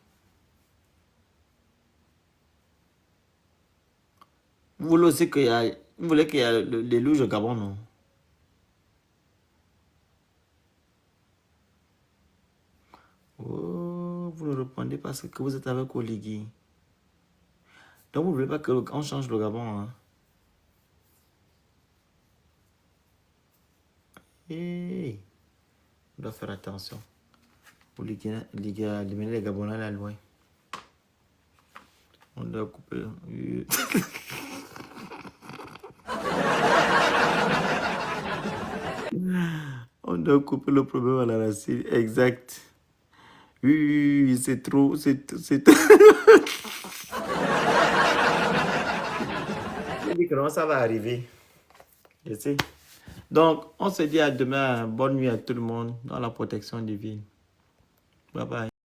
Vous voulez aussi qu'il y a... Vous voulez qu'il y ait les louches au Gabon, non? Oh, vous ne répondez pas parce que vous êtes avec Oligui. Donc, vous ne voulez pas qu'on change le Gabon, hein? Hey. On doit faire attention. Oligui a éliminé les Gabonais là loin. On doit couper... On doit couper le problème à la racine. Exact. Oui, c'est trop. C'est Je dis que non, ça va arriver. Je sais. Donc, on se dit à demain. Bonne nuit à tout le monde dans la protection divine. Bye bye.